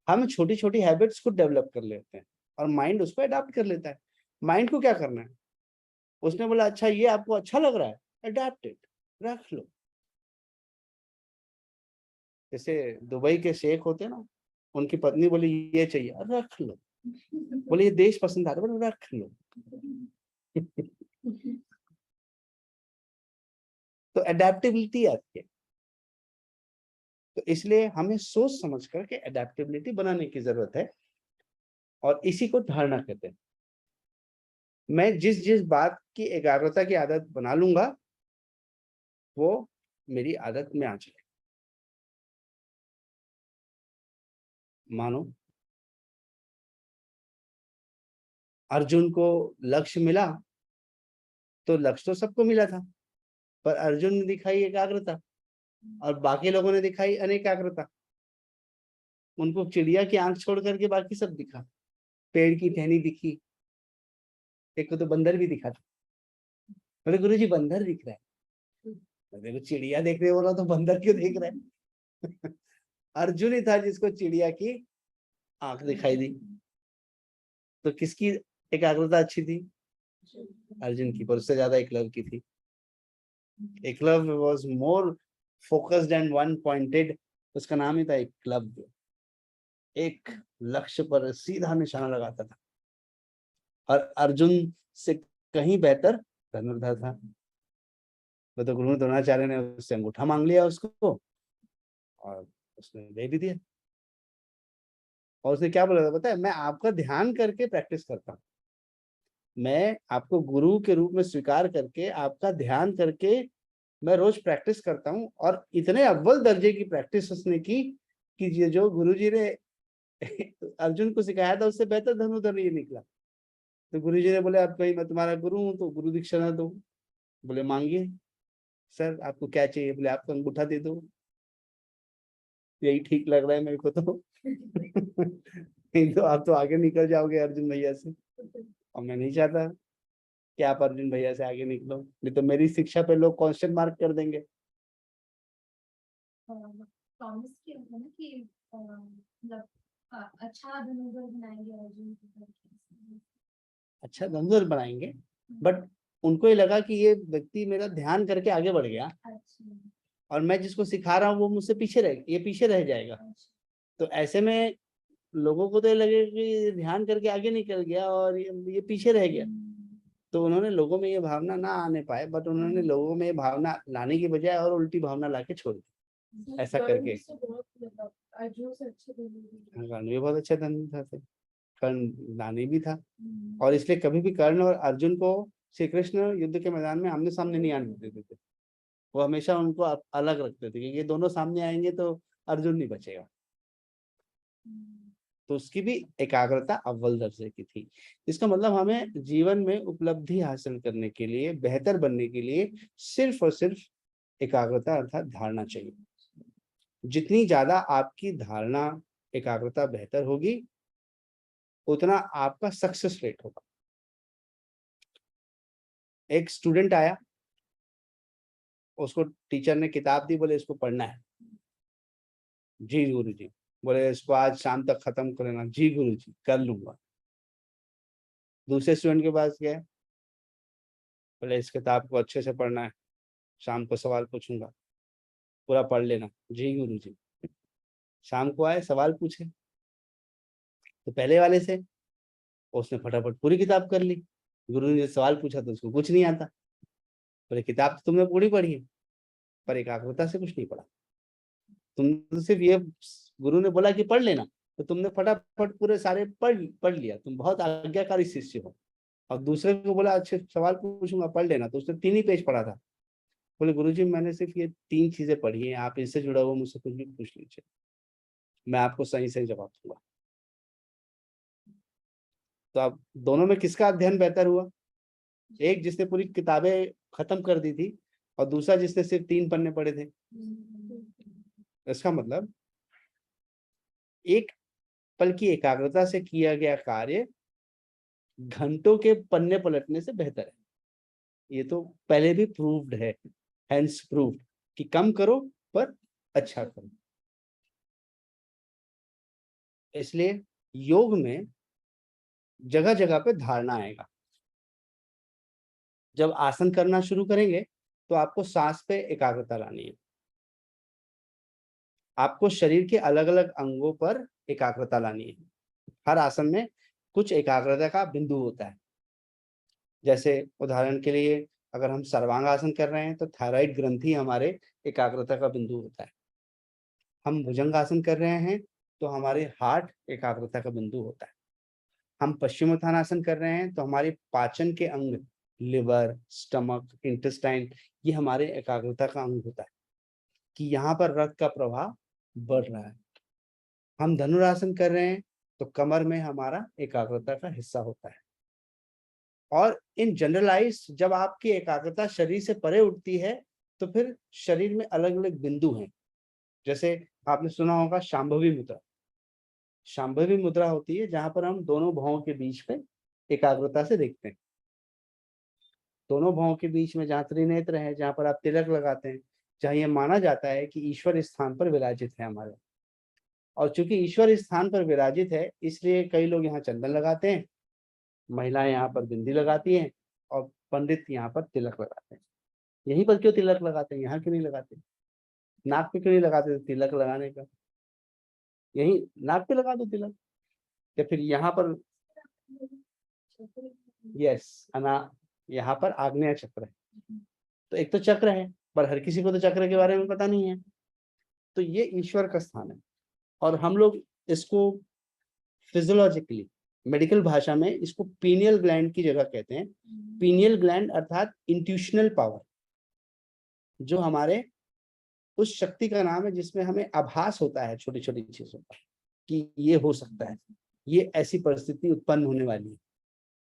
हम छोटी छोटी हैबिट्स को डेवलप कर लेते हैं और माइंड उसको अडॉप्ट कर लेता है। माइंड को क्या करना है? उसने बोला अच्छा ये आपको अच्छा लग रहा है, अडॉप्ट इट, रख लो। जैसे दुबई के शेख होते हैं ना, उनकी पत्नी बोली ये चाहिए, रख लो। बोले ये देश पसंद आता है, बोले रख लो। तो अडेप्टेबिलिटी आती है। तो इसलिए हमें सोच समझ करके अडेप्टेबिलिटी बनाने की जरूरत है, और इसी को धारणा कहते हैं। मैं जिस जिस बात की एकाग्रता की आदत बना लूंगा वो मेरी आदत में आ जाए। मानो अर्जुन को लक्ष्य मिला, तो लक्ष्य तो सबको मिला था, पर अर्जुन ने दिखाई एकाग्रता और बाकी लोगों ने दिखाई अनेकाग्रता। उनको चिड़िया की आंख छोड़ करके बाकी सब दिखा, पेड़ की टहनी दिखी, एक को तो बंदर भी दिखा था। बोले गुरु जी बंदर दिख रहा है। देखो चिड़िया देखने वाला तो बंदर क्यों देख रहा है? अर्जुन ही था जिसको चिड़िया की आंख दिखाई दी। तो किसकी एकाग्रता अच्छी थी? अर्जुन की, पर उससे ज्यादा एकलव्य की थी। Eklavya was more focused and one pointed. उसका नाम ही था एकलव्य। एक लक्ष्य पर सीधा निशाना लगाता था और अर्जुन से कहीं बेहतर धनुर्धर था। तो गुरु द्रोणाचार्य ने उससे अंगूठा मांग लिया उसको और उसने दे भी दिया। और उसने क्या बोला था पता है? मैं आपका ध्यान करके प्रैक्टिस करता हूँ, मैं आपको गुरु के रूप में स्वीकार करके आपका ध्यान करके मैं रोज प्रैक्टिस करता हूँ। और इतने अव्वल दर्जे की प्रैक्टिस उसने की कि ये जो गुरु जी ने अर्जुन को सिखाया था उससे बेहतर धनुर्धर ये निकला। तो गुरु जी ने बोले अब कहीं मैं तुम्हारा गुरु हूँ तो गुरु दीक्षा ना दो। बोले मांगिए सर, आपको क्या चाहिए? बोले आपको अंगूठा दे दो, यही ठीक लग रहा है मेरे को तो। नहीं तो आप तो आगे निकल जाओगे अर्जुन भैया से, और मैं नहीं चाहता कि आप अर्जुन भैया से आगे निकलो, नहीं तो मेरी शिक्षा पे लोग क्वेश्चन मार्क कर देंगे। प्रॉमिस किया था ना कि मतलब अच्छा धनुर्धर बनाएंगे अर्जुन को। अच्छा धनुर्धर बनाएंगे, बट उनको ये लगा कि ये व्यक्ति मेरा ध्यान करके आगे बढ़ गया अच्छा। और मैं जिसको सिखा रहा हूँ वो मुझसे पीछे रह, ये पीछे रह जाएगा। तो ऐसे में लोगों को तो ये लगेगा कि ये ध्यान करके आगे निकल गया और ये पीछे रह गया। तो उन्होंने लोगों में ये भावना ना आने पाए, बट उन्होंने लोगों में ये भावना लाने की बजाय और उल्टी भावना लाके छोड़ दी। ऐसा करके अर्जुन से अच्छे धनुर्धर। कर्ण भी बहुत अच्छा धनुर्धर थे, कर्ण दानी भी था। और इसलिए कभी भी कर्ण और अर्जुन को श्री कृष्ण युद्ध के मैदान में आमने सामने नहीं आने देते थे। वो हमेशा उनको अलग रखते थे, क्योंकि ये दोनों सामने आएंगे तो अर्जुन नहीं बचेगा। तो उसकी भी एकाग्रता अव्वल दर्जे की थी। इसका मतलब हमें जीवन में उपलब्धि हासिल करने के लिए, बेहतर बनने के लिए सिर्फ और सिर्फ एकाग्रता अर्थात धारणा चाहिए। जितनी ज्यादा आपकी धारणा एकाग्रता बेहतर होगी उतना आपका सक्सेस रेट होगा। एक स्टूडेंट आया, उसको टीचर ने किताब दी, बोले इसको पढ़ना है। जी गुरु जी। बोले इसको आज शाम तक खत्म कर लेना। जी गुरु जी कर लूंगा। दूसरे स्टूडेंट के पास गए, बोले इस किताब को अच्छे से पढ़ना है, शाम को सवाल पूछूंगा, पूरा पढ़ लेना। जी गुरु जी। शाम को आए, सवाल पूछे तो पहले वाले से उसने फटाफट पूरी किताब कर ली। गुरु ने सवाल पूछा तो उसको कुछ नहीं आता। बोले किताब तो तुमने पूरी पढ़ी है पर एकाग्रता से कुछ नहीं पढ़ा। तुम तो सिर्फ ये, गुरु ने बोला कि पढ़ लेना तो तुमने फटाफट पूरे सारे पढ़ लिया, तुम बहुत आज्ञाकारी शिष्य हो। और दूसरे को बोला अच्छे सवाल पूछूंगा पढ़ लेना, तो उसने 3 ही पेज पढ़ा था। बोले गुरुजी मैंने सिर्फ ये 3 चीजें पढ़ी हैं, आप इससे जुड़ा हुआ मुझसे कुछ भी पूछ लीजिए, मैं आपको सही सही जवाब दूंगा। तो अब दोनों में किसका अध्ययन बेहतर हुआ? एक जिसने पूरी किताबें खत्म कर दी थी और दूसरा जिसने सिर्फ 3 पन्ने पढ़े थे। इसका मतलब एक पल की एकाग्रता से किया गया कार्य घंटों के पन्ने पलटने से बेहतर है। ये तो पहले भी प्रूव्ड है, हेंस प्रूव्ड कि कम करो पर अच्छा करो। इसलिए योग में जगह जगह पे धारणा आएगा। जब आसन करना शुरू करेंगे तो आपको सांस पे एकाग्रता लानी है। आपको शरीर के अलग अलग अंगों पर एकाग्रता लानी है। हर आसन में कुछ एकाग्रता का बिंदु होता है। जैसे उदाहरण के लिए अगर हम सर्वांगासन कर रहे हैं तो थायराइड ग्रंथि हमारे एकाग्रता का बिंदु होता है। हम भुजंगासन कर रहे हैं तो हमारे हार्ट एकाग्रता का बिंदु होता है। हम पश्चिमोत्थानासन कर रहे हैं तो हमारे पाचन के अंग, लिवर, स्टमक, इंटेस्टाइन, ये हमारे एकाग्रता का अंग होता है कि यहाँ पर रक्त का प्रवाह बढ़ रहा है। हम धनुरासन कर रहे हैं तो कमर में हमारा एकाग्रता का हिस्सा होता है। और इन जनरलाइज जब आपकी एकाग्रता शरीर से परे उठती है तो फिर शरीर में अलग अलग बिंदु हैं। जैसे आपने सुना होगा शांभवी मुद्रा। शांभवी मुद्रा होती है जहां पर हम दोनों भौं के बीच में एकाग्रता से देखते हैं। दोनों भौं के बीच में जहाँ त्रिनेत्र है, जहाँ पर आप तिलक लगाते हैं, जहाँ ये माना जाता है कि ईश्वर इस स्थान पर विराजित है हमारे। और चूंकि ईश्वर इस स्थान पर विराजित है इसलिए कई लोग यहाँ चंदन लगाते हैं, महिलाएं यहाँ पर बिंदी लगाती हैं और पंडित यहाँ पर तिलक लगाते हैं। यहीं पर क्यों तिलक लगाते हैं, यहाँ क्यों नहीं लगाते? नाक पे क्यों नहीं लगाते तिलक लगाने का? यही नाक पे लगा दो तिलक, या फिर यहाँ पर। यस, अना यहाँ पर आग्नेय चक्र है। तो एक तो चक्र है पर हर किसी को तो चक्र के बारे में पता नहीं है। तो ये ईश्वर का स्थान है और हम लोग इसको फिजियोलॉजिकली, मेडिकल भाषा में इसको पीनियल ग्लैंड की जगह कहते हैं। पीनियल ग्लैंड अर्थात इंट्यूशनल पावर, जो हमारे उस शक्ति का नाम है जिसमें हमें आभास होता है छोटी छोटी चीजों का कि ये हो सकता है, ये ऐसी परिस्थिति उत्पन्न होने वाली है।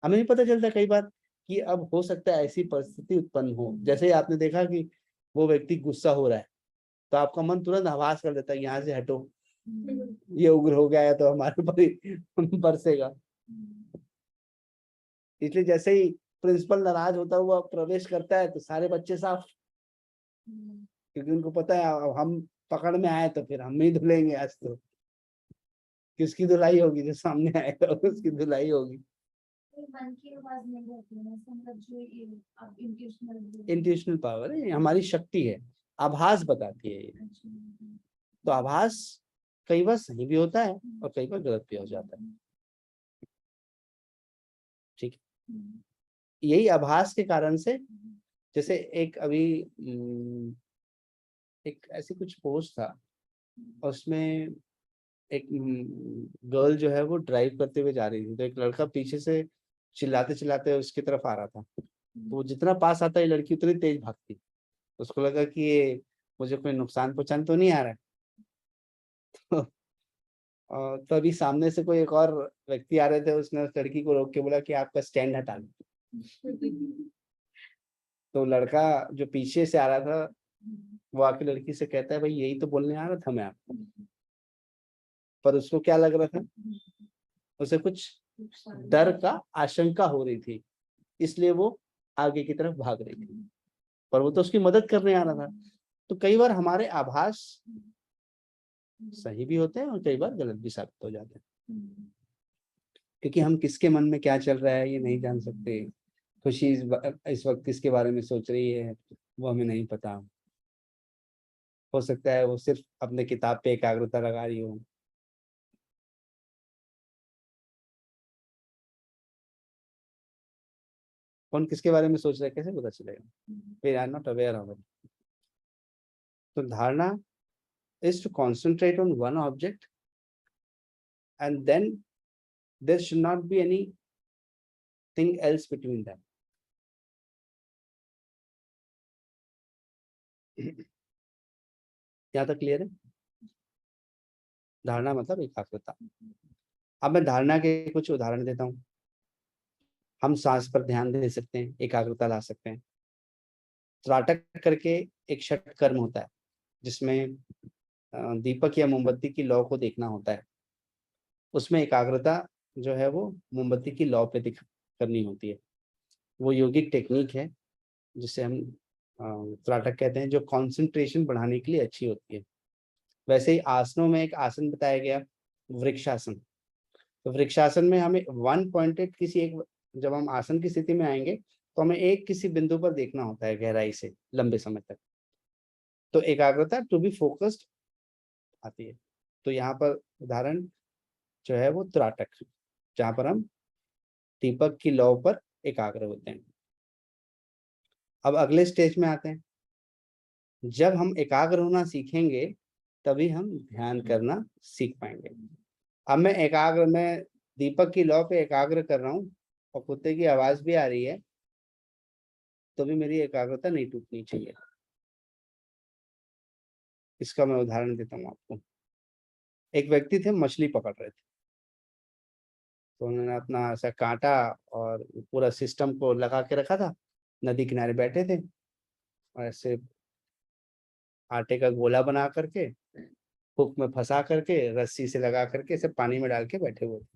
हमें नहीं पता चलता कई बार कि अब हो सकता है ऐसी परिस्थिति उत्पन्न हो। जैसे ही आपने देखा कि वो व्यक्ति गुस्सा हो रहा है तो आपका मन तुरंत आवाज कर देता है यहाँ से हटो, ये उग्र हो गया है तो हमारे पर बरसेगा। इसलिए जैसे ही प्रिंसिपल नाराज होता हुआ प्रवेश करता है तो सारे बच्चे साफ, क्योंकि उनको पता है अब हम पकड़ में आए तो फिर हम ही धुलेंगे। आज तो किसकी धुलाई होगी? जो सामने आएगा उसकी धुलाई होगी। मन की आवाज नहीं होती है, मतलब जो अब इंट्यूशनल पावर है, हमारी शक्ति है, आभास बताती है ये। तो आभास कई बार सही भी होता है और कई बार गलत भी हो जाता है। ठीक है, यही आभास के कारण से, जैसे एक अभी एक ऐसी कुछ पोस्ट था, उसमें एक गर्ल जो है वो ड्राइव करते हुए जा रही थी तो एक लड़का पीछे से चिल्लाते चिल्लाते उसकी तरफ आ रहा था। तो वो जितना पास आता है लड़की उतनी तेज भागती। उसको लगा कि ये मुझे कोई नुकसान पहुंचाने तो नहीं आ रहा है। तो तभी सामने से कोई एक और व्यक्ति आ रहे थे, उसने उस लड़की को रोक के बोला कि आपका स्टैंड हटा लो। तो लड़का जो पीछे से आ रहा था वो आके लड़की से कहता है भाई यही तो बोलने आ रहा था मैं आपको। पर उसको क्या लग रहा था, उसे कुछ डर का आशंका हो रही थी, इसलिए वो आगे की तरफ भाग रही थी, पर वो तो उसकी मदद करने आ रहा था। तो कई बार हमारे आभास सही भी होते हैं और कई बार गलत भी साबित हो जाते हैं, क्योंकि हम किसके मन में क्या चल रहा है ये नहीं जान सकते। खुशी इस वक्त किसके बारे में सोच रही है वो हमें नहीं पता। हो सकता है वो सिर्फ अपने किताब पे एकाग्रता लगा रही हो। कौन किसके बारे में सोच रहा है कैसे पता चलेगा? We are not aware of it. तो धारणा is to concentrate on one object and then there should not be anything else between them. यहाँ तक क्लियर है? धारणा मतलब एकाग्रता। अब मैं धारणा के कुछ उदाहरण देता हूँ। हम सांस पर ध्यान दे सकते हैं, एकाग्रता ला सकते हैं। त्राटक करके एक षट कर्म होता है जिसमें दीपक या मोमबत्ती की लौ को देखना होता है। उसमें एकाग्रता जो है वो मोमबत्ती की लौ पे करनी होती है। वो योगिक टेक्निक है जिसे हम त्राटक कहते हैं, जो कंसंट्रेशन बढ़ाने के लिए अच्छी होती है। वैसे ही आसनों में एक आसन बताया गया, वृक्षासन। तो वृक्षासन में हमें वन पॉइंटेड किसी एक, जब हम आसन की स्थिति में आएंगे तो हमें एक किसी बिंदु पर देखना होता है गहराई से लंबे समय तक। तो एकाग्रता टू बी फोकस्ड आती है। तो यहाँ पर उदाहरण जो है वो त्राटक, जहाँ पर हम दीपक की लौ पर एकाग्र होते हैं। अब अगले स्टेज में आते हैं। जब हम एकाग्र होना सीखेंगे तभी हम ध्यान करना सीख पाएंगे। अब मैं दीपक की लौ पे एकाग्र कर रहा हूँ और कुत्ते की आवाज भी आ रही है, तो भी मेरी एकाग्रता नहीं टूटनी चाहिए। इसका मैं उदाहरण देता हूँ आपको। एक व्यक्ति थे, मछली पकड़ रहे थे, तो उन्होंने अपना ऐसा कांटा और पूरा सिस्टम को लगा के रखा था, नदी किनारे बैठे थे और ऐसे आटे का गोला बना करके हुक में फंसा करके रस्सी से लगा करके इसे पानी में डाल के बैठे हुए थे।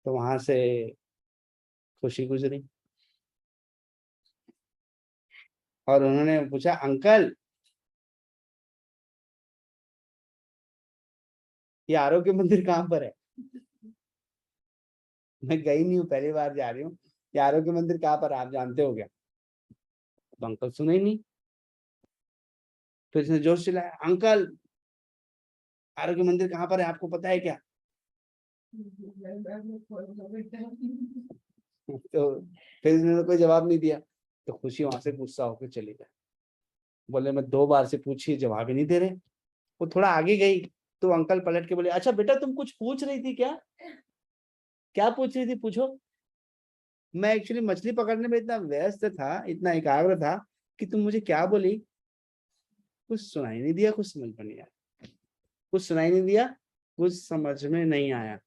तो वहां से खुशी गुजरी और उन्होंने पूछा, अंकल ये आरोग्य मंदिर कहाँ पर है? मैं गई नहीं हूँ, पहली बार जा रही हूँ। ये आरोग्य मंदिर कहाँ पर है, आप जानते हो क्या? तो अंकल सुने ही नहीं। फिर इसने जोश चिल्लाया, अंकल आरोग्य मंदिर कहाँ पर है, आपको पता है क्या? तो फिर इसने तो कोई जवाब नहीं दिया। तो खुशी वहां से गुस्सा होकर चली गई। बोले मैं 2 बार से पूछी, जवाब ही नहीं दे रहे। वो थोड़ा आगे गई तो अंकल पलट के बोले, अच्छा बेटा तुम कुछ पूछ रही थी क्या? क्या पूछ रही थी, पूछो। मैं एक्चुअली मछली पकड़ने में इतना व्यस्त था, इतना एकाग्र था कि तुम मुझे क्या बोली कुछ सुनाई नहीं दिया, कुछ समझ में नहीं आया। कुछ सुनाई नहीं दिया, कुछ समझ में नहीं आया।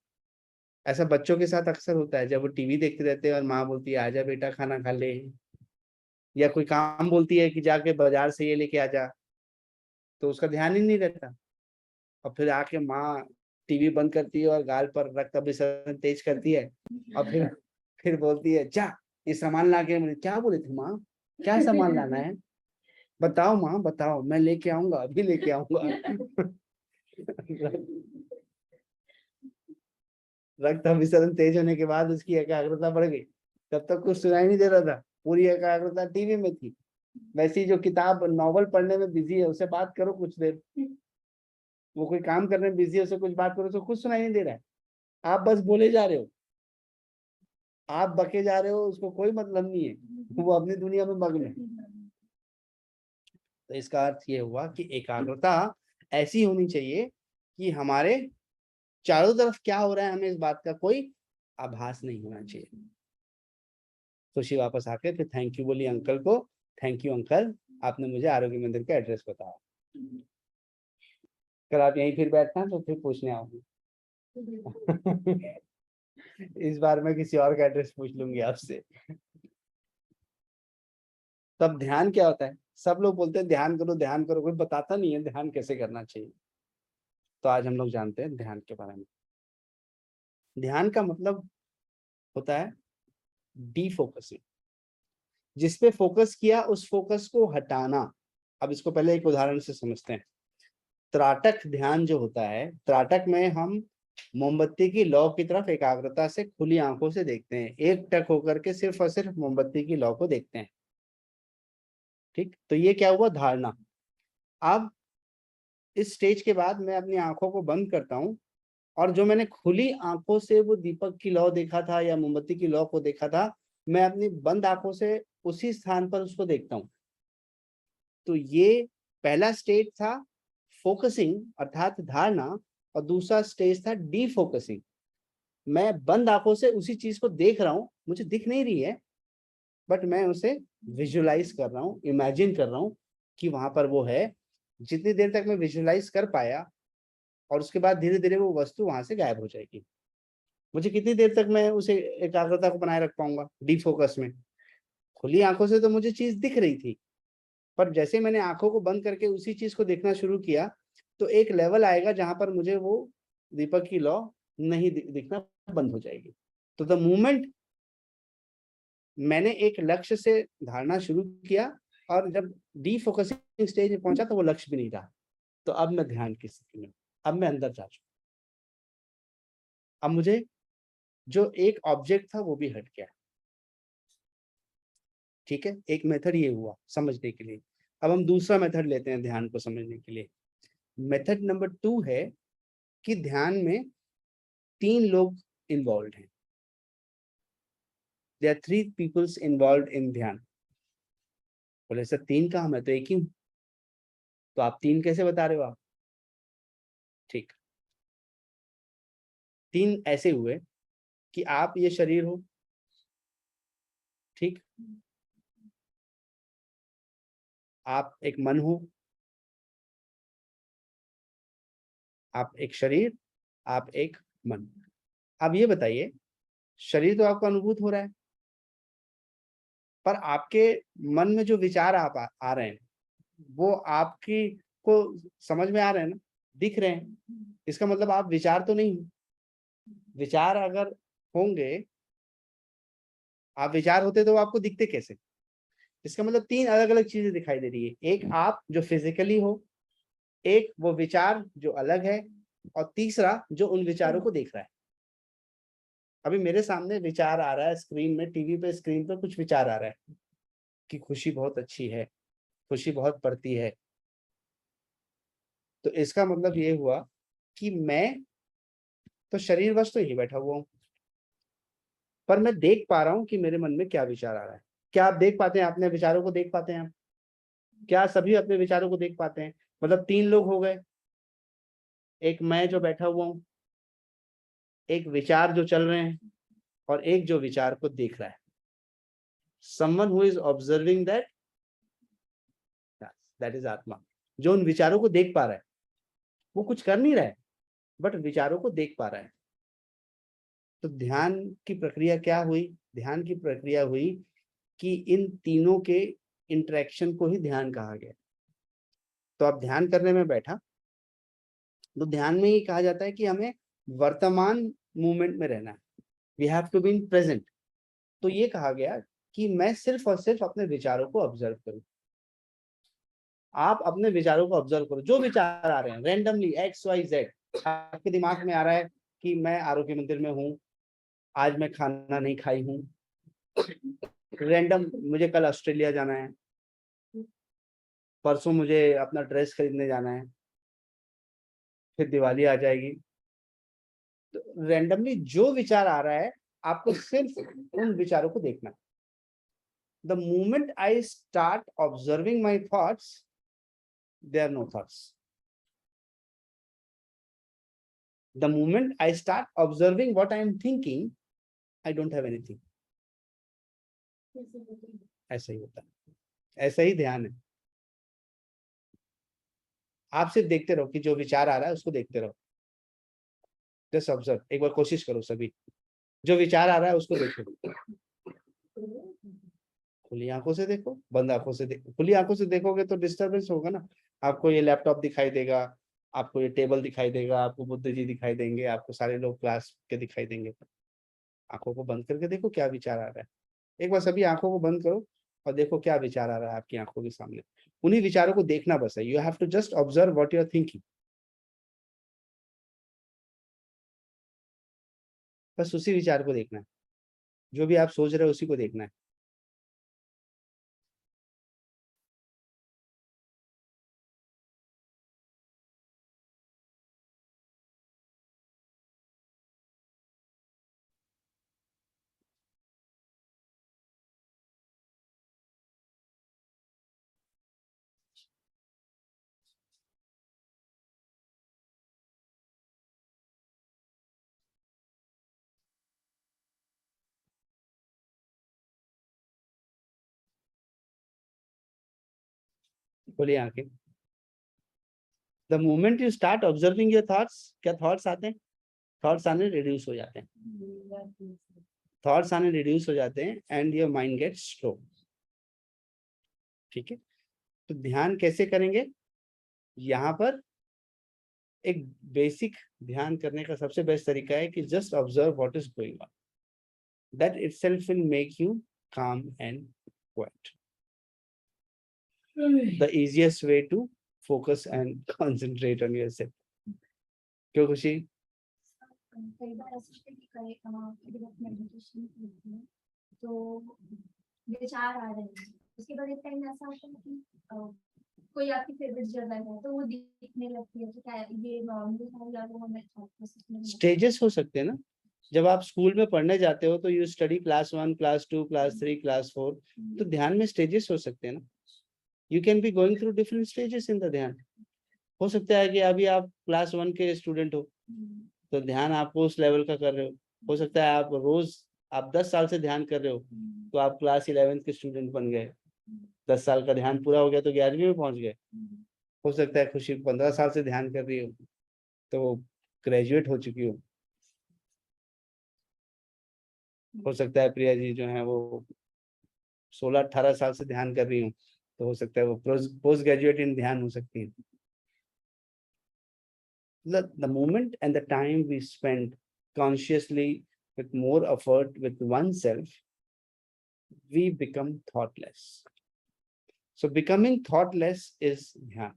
ऐसा बच्चों के साथ अक्सर होता है, जब वो टीवी देखते रहते हैं और माँ बोलती है आजा बेटा खाना खा ले, या कोई काम बोलती है कि जाके बाजार से ये लेके आ जा, तो उसका ध्यान ही नहीं रहता। और फिर आके माँ टीवी बंद करती है और गाल पर रक्त अभिसरण तेज करती है और फिर बोलती है जा ये सामान ला के। मैंने क्या बोले थे माँ, क्या सामान लाना है? बताओ माँ बताओ, मैं लेके आऊंगा, अभी लेके आऊंगा। रक्त अभिसरण तेज होने के बाद उसकी एकाग्रता बढ़ गई। तब तक कुछ सुनाई नहीं दे रहा था, पूरी एकाग्रता टीवी में थी। वैसी जो किताब नॉवल पढ़ने में बिजी है उससे बात करो कुछ देर, वो कोई काम करने में बिजी है उससे कुछ बात करो तो कुछ सुनाई नहीं दे रहा है। आप बस बोले जा रहे हो, आप बके जा रहे हो, उसको कोई मतलब नहीं है, वो अपनी दुनिया में मग्न है। तो इसका अर्थ ये हुआ कि एकाग्रता ऐसी होनी चाहिए कि हमारे चारों तरफ क्या हो रहा है हमें इस बात का कोई आभास नहीं होना चाहिए। खुशी वापस आके फिर थैंक यू बोली अंकल को, थैंक यू अंकल, आपने मुझे आरोग्य मंदिर का एड्रेस बताया। कल आप यहीं फिर बैठना तो फिर पूछने आऊंगी। इस बार मैं किसी और का एड्रेस पूछ लूंगी आपसे। तब ध्यान क्या होता है? सब लोग बोलते हैं ध्यान करो, कोई बताता नहीं है ध्यान कैसे करना चाहिए। तो आज हम लोग जानते हैं ध्यान के बारे में। ध्यान का मतलब होता है डीफोकसिंग, जिस पे फोकस किया उस फोकस को हटाना। अब इसको पहले एक उदाहरण से समझते हैं। त्राटक ध्यान जो होता है, त्राटक में हम मोमबत्ती की लौ की तरफ एकाग्रता से खुली आंखों से देखते हैं, एक टक होकर के सिर्फ और सिर्फ मोमबत्ती की लौ को देखते हैं। ठीक, तो ये क्या हुआ, धारणा। अब इस स्टेज के बाद मैं अपनी आंखों को बंद करता हूं और जो मैंने खुली आंखों से वो दीपक की लौ देखा था या मोमबत्ती की लौ को देखा था, मैं अपनी बंद आंखों से उसी स्थान पर उसको देखता हूं। तो ये पहला स्टेज था फोकसिंग अर्थात धारणा, और दूसरा स्टेज था डीफोकसिंग। मैं बंद आंखों से उसी चीज को देख रहा हूं, मुझे दिख नहीं रही है, बट मैं उसे विजुलाइज कर रहा हूँ, इमेजिन कर रहा हूँ कि वहां पर वो है। जितनी देर तक मैं विजुलाइज कर पाया और उसके बाद धीरे धीरे वो वस्तु वहां से गायब हो जाएगी। मुझे कितनी देर तक मैं उसे एकाग्रता को बनाए रख पाऊंगा डीफोकस में? खुली आंखों से तो मुझे चीज दिख रही थी, पर जैसे मैंने आंखों को बंद करके उसी चीज को देखना शुरू किया, तो एक लेवल आएगा जहां पर मुझे वो दीपक की लौ नहीं दिखना बंद हो जाएगी। तो द मोमेंट मैंने एक लक्ष्य से धारणा शुरू किया और जब डीफोकसिंग स्टेज में पहुंचा तो वो लक्ष्य भी नहीं रहा, तो अब मैं ध्यान की स्थिति में, अब मैं अंदर जा चुका। अब मुझे जो एक ऑब्जेक्ट था वो भी हट गया। ठीक है, एक मेथड ये हुआ समझने के लिए। अब हम दूसरा मेथड लेते हैं ध्यान को समझने के लिए। मेथड नंबर 2 है कि ध्यान में 3 लोग इन्वॉल्व हैं। देयर 3 पीपल्स इन्वॉल्व इन ध्यान। बोले सर 3 कहाँ, मैं तो एक ही हूँ। तो आप 3 कैसे बता रहे हो आप? ठीक, तीन ऐसे हुए कि आप ये शरीर हो, ठीक, आप एक मन हो, आप एक शरीर, आप एक मन। अब ये बताइए, शरीर तो आपको अनुभूत हो रहा है, पर आपके मन में जो विचार आ रहे हैं वो आपकी को समझ में आ रहे हैं ना, दिख रहे हैं। इसका मतलब आप विचार तो नहीं हो। विचार अगर होंगे, आप विचार होते तो आपको दिखते कैसे? इसका मतलब तीन अलग अलग चीजें दिखाई दे रही है। एक आप जो फिजिकली हो, एक वो विचार जो अलग है, और तीसरा जो उन विचारों को देख रहा है। अभी मेरे सामने विचार आ रहा है, स्क्रीन में, टीवी पे स्क्रीन पे कुछ विचार आ रहा है कि खुशी बहुत अच्छी है, खुशी बहुत पड़ती है। तो इसका मतलब ये हुआ कि मैं तो शरीरवश तो यही बैठा हुआ हूं, पर मैं देख पा रहा हूं कि मेरे मन में क्या विचार आ रहा है। क्या आप देख पाते हैं? अपने विचारों को देख पाते हैं आप? क्या सभी अपने विचारों को देख पाते हैं? मतलब तीन लोग हो गए, एक मैं जो बैठा हुआ हूं, एक विचार जो चल रहे हैं, और एक जो विचार को देख रहा है। Someone who is observing that is आत्मा। जो उन विचारों को देख पा रहा है, वो कुछ कर नहीं रहा है, बट विचारों को देख पा रहा है। तो ध्यान की प्रक्रिया क्या हुई? ध्यान की प्रक्रिया हुई कि इन तीनों के इंटरेक्शन को ही ध्यान कहा गया। तो अब ध्यान करने में बैठा, तो ध्यान में ही कहा जाता है कि हमें वर्तमान मोमेंट में रहना है। We have to be in present. तो ये कहा गया कि मैं सिर्फ और सिर्फ अपने विचारों को ऑब्जर्व करूं। आप अपने विचारों को ऑब्जर्व करो। जो विचार आ रहे हैं रैंडमली, एक्स वाई जेड, आपके दिमाग में आ रहा है कि मैं आरोग्य मंदिर में हूँ, आज मैं खाना नहीं खाई हूँ, रैंडम मुझे कल ऑस्ट्रेलिया जाना है, परसों मुझे अपना ड्रेस खरीदने जाना है, फिर दिवाली आ जाएगी। तो रैंडमली जो विचार आ रहा है, आपको सिर्फ उन विचारों को देखना। The moment I start observing my thoughts, there are no thoughts. The moment I start observing what I am thinking, I don't have anything. ऐसा ही होता है, ऐसा ही ध्यान है। आप सिर्फ देखते रहो कि जो विचार आ रहा है उसको देखते रहो। Just observe. एक बार कोशिश करो सभी, जो विचार आ रहा है उसको देखो। खुली आंखों से देखो, बंद आंखों से देखो। खुली आंखों से देखोगे तो डिस्टर्बेंस होगा ना। आपको ये लैपटॉप दिखाई देगा, आपको ये टेबल दिखाई देगा, आपको बुद्ध जी दिखाई देंगे, आपको सारे लोग क्लास के दिखाई देंगे। आंखों को बंद करके देखो क्या विचार आ रहा है। एक बार सभी आंखों को बंद करो और देखो क्या विचार आ रहा है आपकी आंखों के सामने। उन्हीं विचारों को देखना बस है। You have to just observe what you are thinking. बस उसी विचार को देखना है, जो भी आप सोच रहे हो उसी को देखना है। खोलिए आंखें। The moment you start observing your thoughts, क्या थॉट्स आते हैं? थॉट्स आने रिड्यूस हो जाते हैं। थॉट्स आने रिड्यूस हो जाते हैं and your mind gets slow. ठीक है। तो ध्यान कैसे करेंगे? यहाँ पर एक बेसिक ध्यान करने का सबसे बेस्ट तरीका है कि just observe what is going on. That itself will make you calm and quiet. The easiest way to focus and concentrate on yourself. क्यों खुशी? कई बार ऐसा होता है कि कभी आप मेडिटेशन करते हैं तो विचार आ रहे हैं, उसके बाद एक टाइम ऐसा होता है कि कोई आपकी फेवरेट जगह है तो वो दिखने लगती है। तो क्या ये नॉर्मल है या वो हमें थॉट प्रोसेस में स्टेजेस हो सकते हैं ना। जब आप स्कूल में पढ़ने जाते हो तो you study class 1, class 2, class 3, class 4। तो ध्यान में स्टेजेस हो सकते हैं ना। You can be going through different stages in the ध्यान। हो सकता है कि अभी आप क्लास 1 के स्टूडेंट हो, तो ध्यान आपको उस लेवल का कर रहे हो सकता है आप रोज आप 10 साल से ध्यान कर रहे हो तो आप क्लास 11th के स्टूडेंट बन गए, 10 साल का ध्यान पूरा हो गया तो 11वीं में पहुंच गए। हो सकता है खुशी 15 साल से ध्यान कर रही हो तो ग्रेजुएट हो चुकी हो सकता है प्रिया जी जो है वो 16-18 साल से ध्यान कर रही हूँ तो हो सकता है वो पोस्ट ग्रेजुएट इन ध्यान हो सकती है। The moment and the time we spend consciously with more effort with oneself, we become thoughtless. So becoming thoughtless is ध्यान।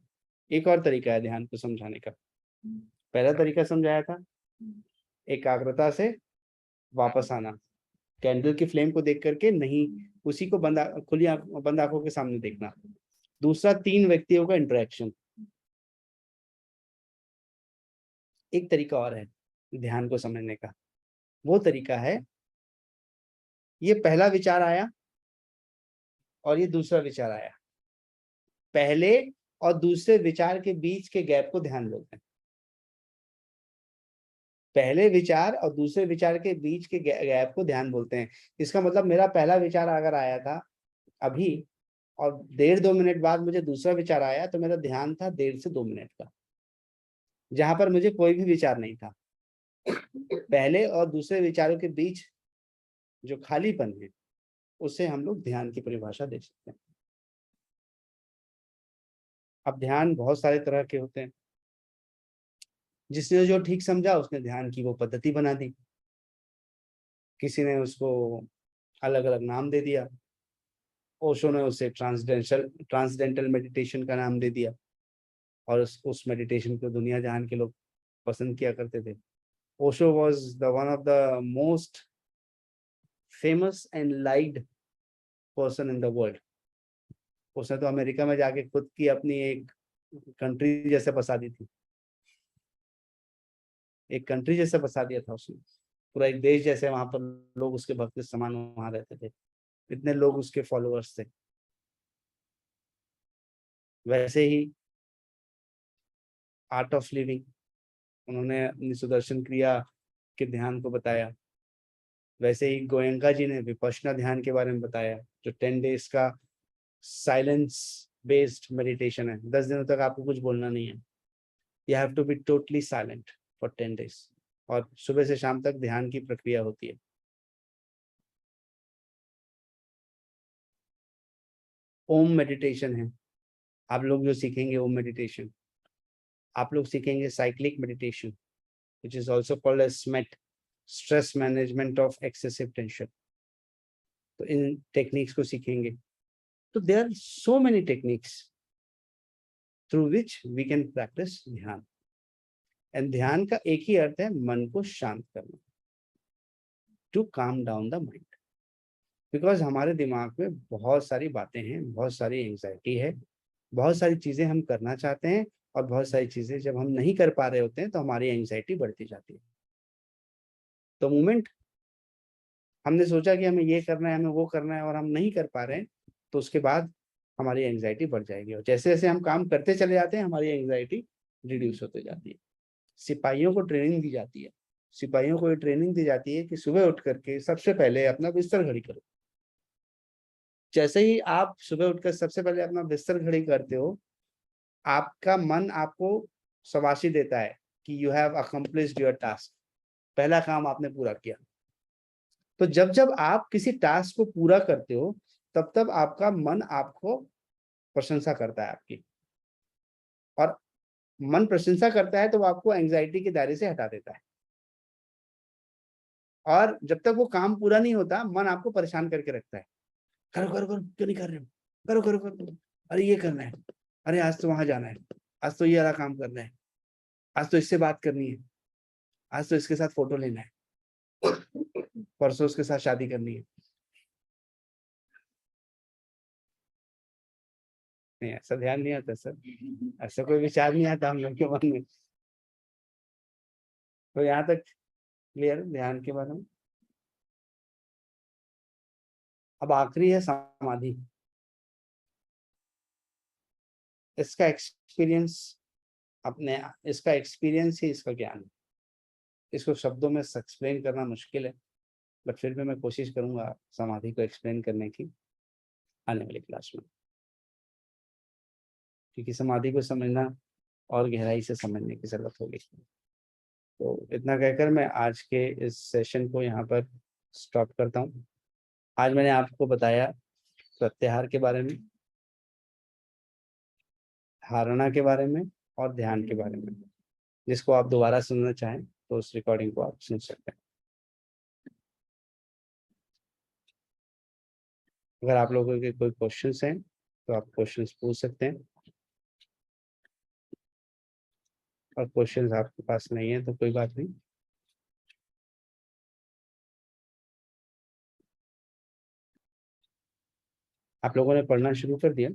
एक और तरीका है ध्यान को समझाने का। पहला तरीका समझाया था एकाग्रता से वापस आना, कैंडल की फ्लेम को देख करके नहीं, उसी को बंद आंखों के सामने देखना। दूसरा 3 व्यक्तियों का इंटरेक्शन। एक तरीका और है ध्यान को समझने का, वो तरीका है ये पहला विचार आया और ये दूसरा विचार आया, पहले और दूसरे विचार के बीच के गैप को ध्यान बोलते हैं। पहले विचार और दूसरे विचार के बीच के गैप को ध्यान बोलते हैं। इसका मतलब मेरा पहला विचार अगर आया था अभी और 1.5-2 मिनट बाद मुझे दूसरा विचार आया तो मेरा ध्यान था 1.5 से 2 मिनट का, जहां पर मुझे कोई भी विचार नहीं था। पहले और दूसरे विचारों के बीच जो खालीपन है उसे हम लोग ध्यान की परिभाषा दे सकते हैं। अब ध्यान बहुत सारे तरह के होते हैं, जिसने जो ठीक समझा उसने ध्यान की वो पद्धति बना दी, किसी ने उसको अलग अलग नाम दे दिया। ओशो ने उसे ट्रांसडेंटल मेडिटेशन का नाम दे दिया और उस मेडिटेशन को दुनिया जहान के लोग पसंद किया करते थे। Osho was the one of the most famous and liked person in the world. उसने तो अमेरिका में जाके खुद की अपनी एक कंट्री जैसे बसा दी थी, एक कंट्री जैसे बसा दिया था उसने, पूरा एक देश जैसे। वहां पर लोग उसके भक्त समान वहां रहते थे, इतने लोग उसके फॉलोअर्स थे। वैसे ही आर्ट ऑफ लिविंग, उन्होंने अपनी सुदर्शन क्रिया के ध्यान को बताया। वैसे ही गोयंका जी ने विपश्यना ध्यान के बारे में बताया, जो 10 डेज का साइलेंस बेस्ड मेडिटेशन है। 10 दिनों तक आपको कुछ बोलना नहीं है, you have to be totally silent for 10 days, और सुबह से शाम तक ध्यान की प्रक्रिया होती है। ओम मेडिटेशन है, आप लोग जो सीखेंगे ओम मेडिटेशन, आप लोग सीखेंगे cyclic meditation which is also called as SMET, stress management of excessive tension। तो इन टेक्निक्स को सीखेंगे। तो there are so many techniques through which we can practice ध्यान। एंड ध्यान का एक ही अर्थ है मन को शांत करना, to calm down the mind. Because हमारे दिमाग में बहुत सारी बातें हैं, बहुत सारी एंजाइटी है, बहुत सारी चीजें हम करना चाहते हैं और बहुत सारी चीजें जब हम नहीं कर पा रहे होते हैं तो हमारी एंजाइटी बढ़ती जाती है। तो मोमेंट हमने सोचा कि हमें ये करना है, हमें वो करना है और हम नहीं कर पा रहे हैं तो उसके बाद हमारी एंजाइटी बढ़ जाएगी, और जैसे जैसे हम काम करते चले जाते हैं हमारी एंजाइटी रिड्यूस होते जाती है। सिपाहियों को ट्रेनिंग दी जाती है, सिपाहियों को ये ट्रेनिंग दी जाती है कि सुबह उठ करके सबसे पहले अपना बिस्तर घड़ी करो। जैसे ही आप सुबह उठकर सबसे पहले अपना बिस्तर घड़ी करते हो, आपका मन आपको शाबाशी देता है कि you have accomplished your task, पहला काम आपने पूरा किया। तो जब जब आप किसी टास्क को पूरा करते हो तब तब आपका मन आपको प्रशंसा करता है आपकी, और मन प्रशंसा करता है तो वो आपको एंजाइटी के दायरे से हटा देता है। और जब तक वो काम पूरा नहीं होता मन आपको परेशान करके रखता है, करो करो करो, क्यों नहीं कर रहे हो, करो करो करो, अरे ये करना है, अरे आज तो वहां जाना है, आज तो ये वाला काम करना है, आज तो इससे बात करनी है, आज तो इसके साथ फोटो लेना है, परसों उसके साथ शादी करनी है। नहीं, ऐसा ध्यान नहीं आता सर, ऐसा कोई विचार नहीं आता हम लोग के मन में। तो यहाँ तक क्लियर ध्यान के बारे में। अब आखिरी है समाधि। इसका एक्सपीरियंस अपने, इसका एक्सपीरियंस ही इसका ज्ञान है। इसको शब्दों में एक्सप्लेन करना मुश्किल है, बट फिर भी मैं कोशिश करूंगा समाधि को एक्सप्लेन करने की आने वाली क्लास में, क्योंकि समाधि को समझना और गहराई से समझने की जरूरत होगी। तो इतना कहकर मैं आज के इस सेशन को यहाँ पर स्टॉप करता हूँ। आज मैंने आपको बताया प्रत्याहार के बारे में, धारणा के बारे में और ध्यान के बारे में। जिसको आप दोबारा सुनना चाहें तो उस रिकॉर्डिंग को आप सुन सकते हैं। अगर आप लोगों के कोई क्वेश्चंस हैं तो आप क्वेश्चंस पूछ सकते हैं, और क्वेश्चंस आपके पास नहीं है तो कोई बात नहीं। आप लोगों ने पढ़ना शुरू कर दिया?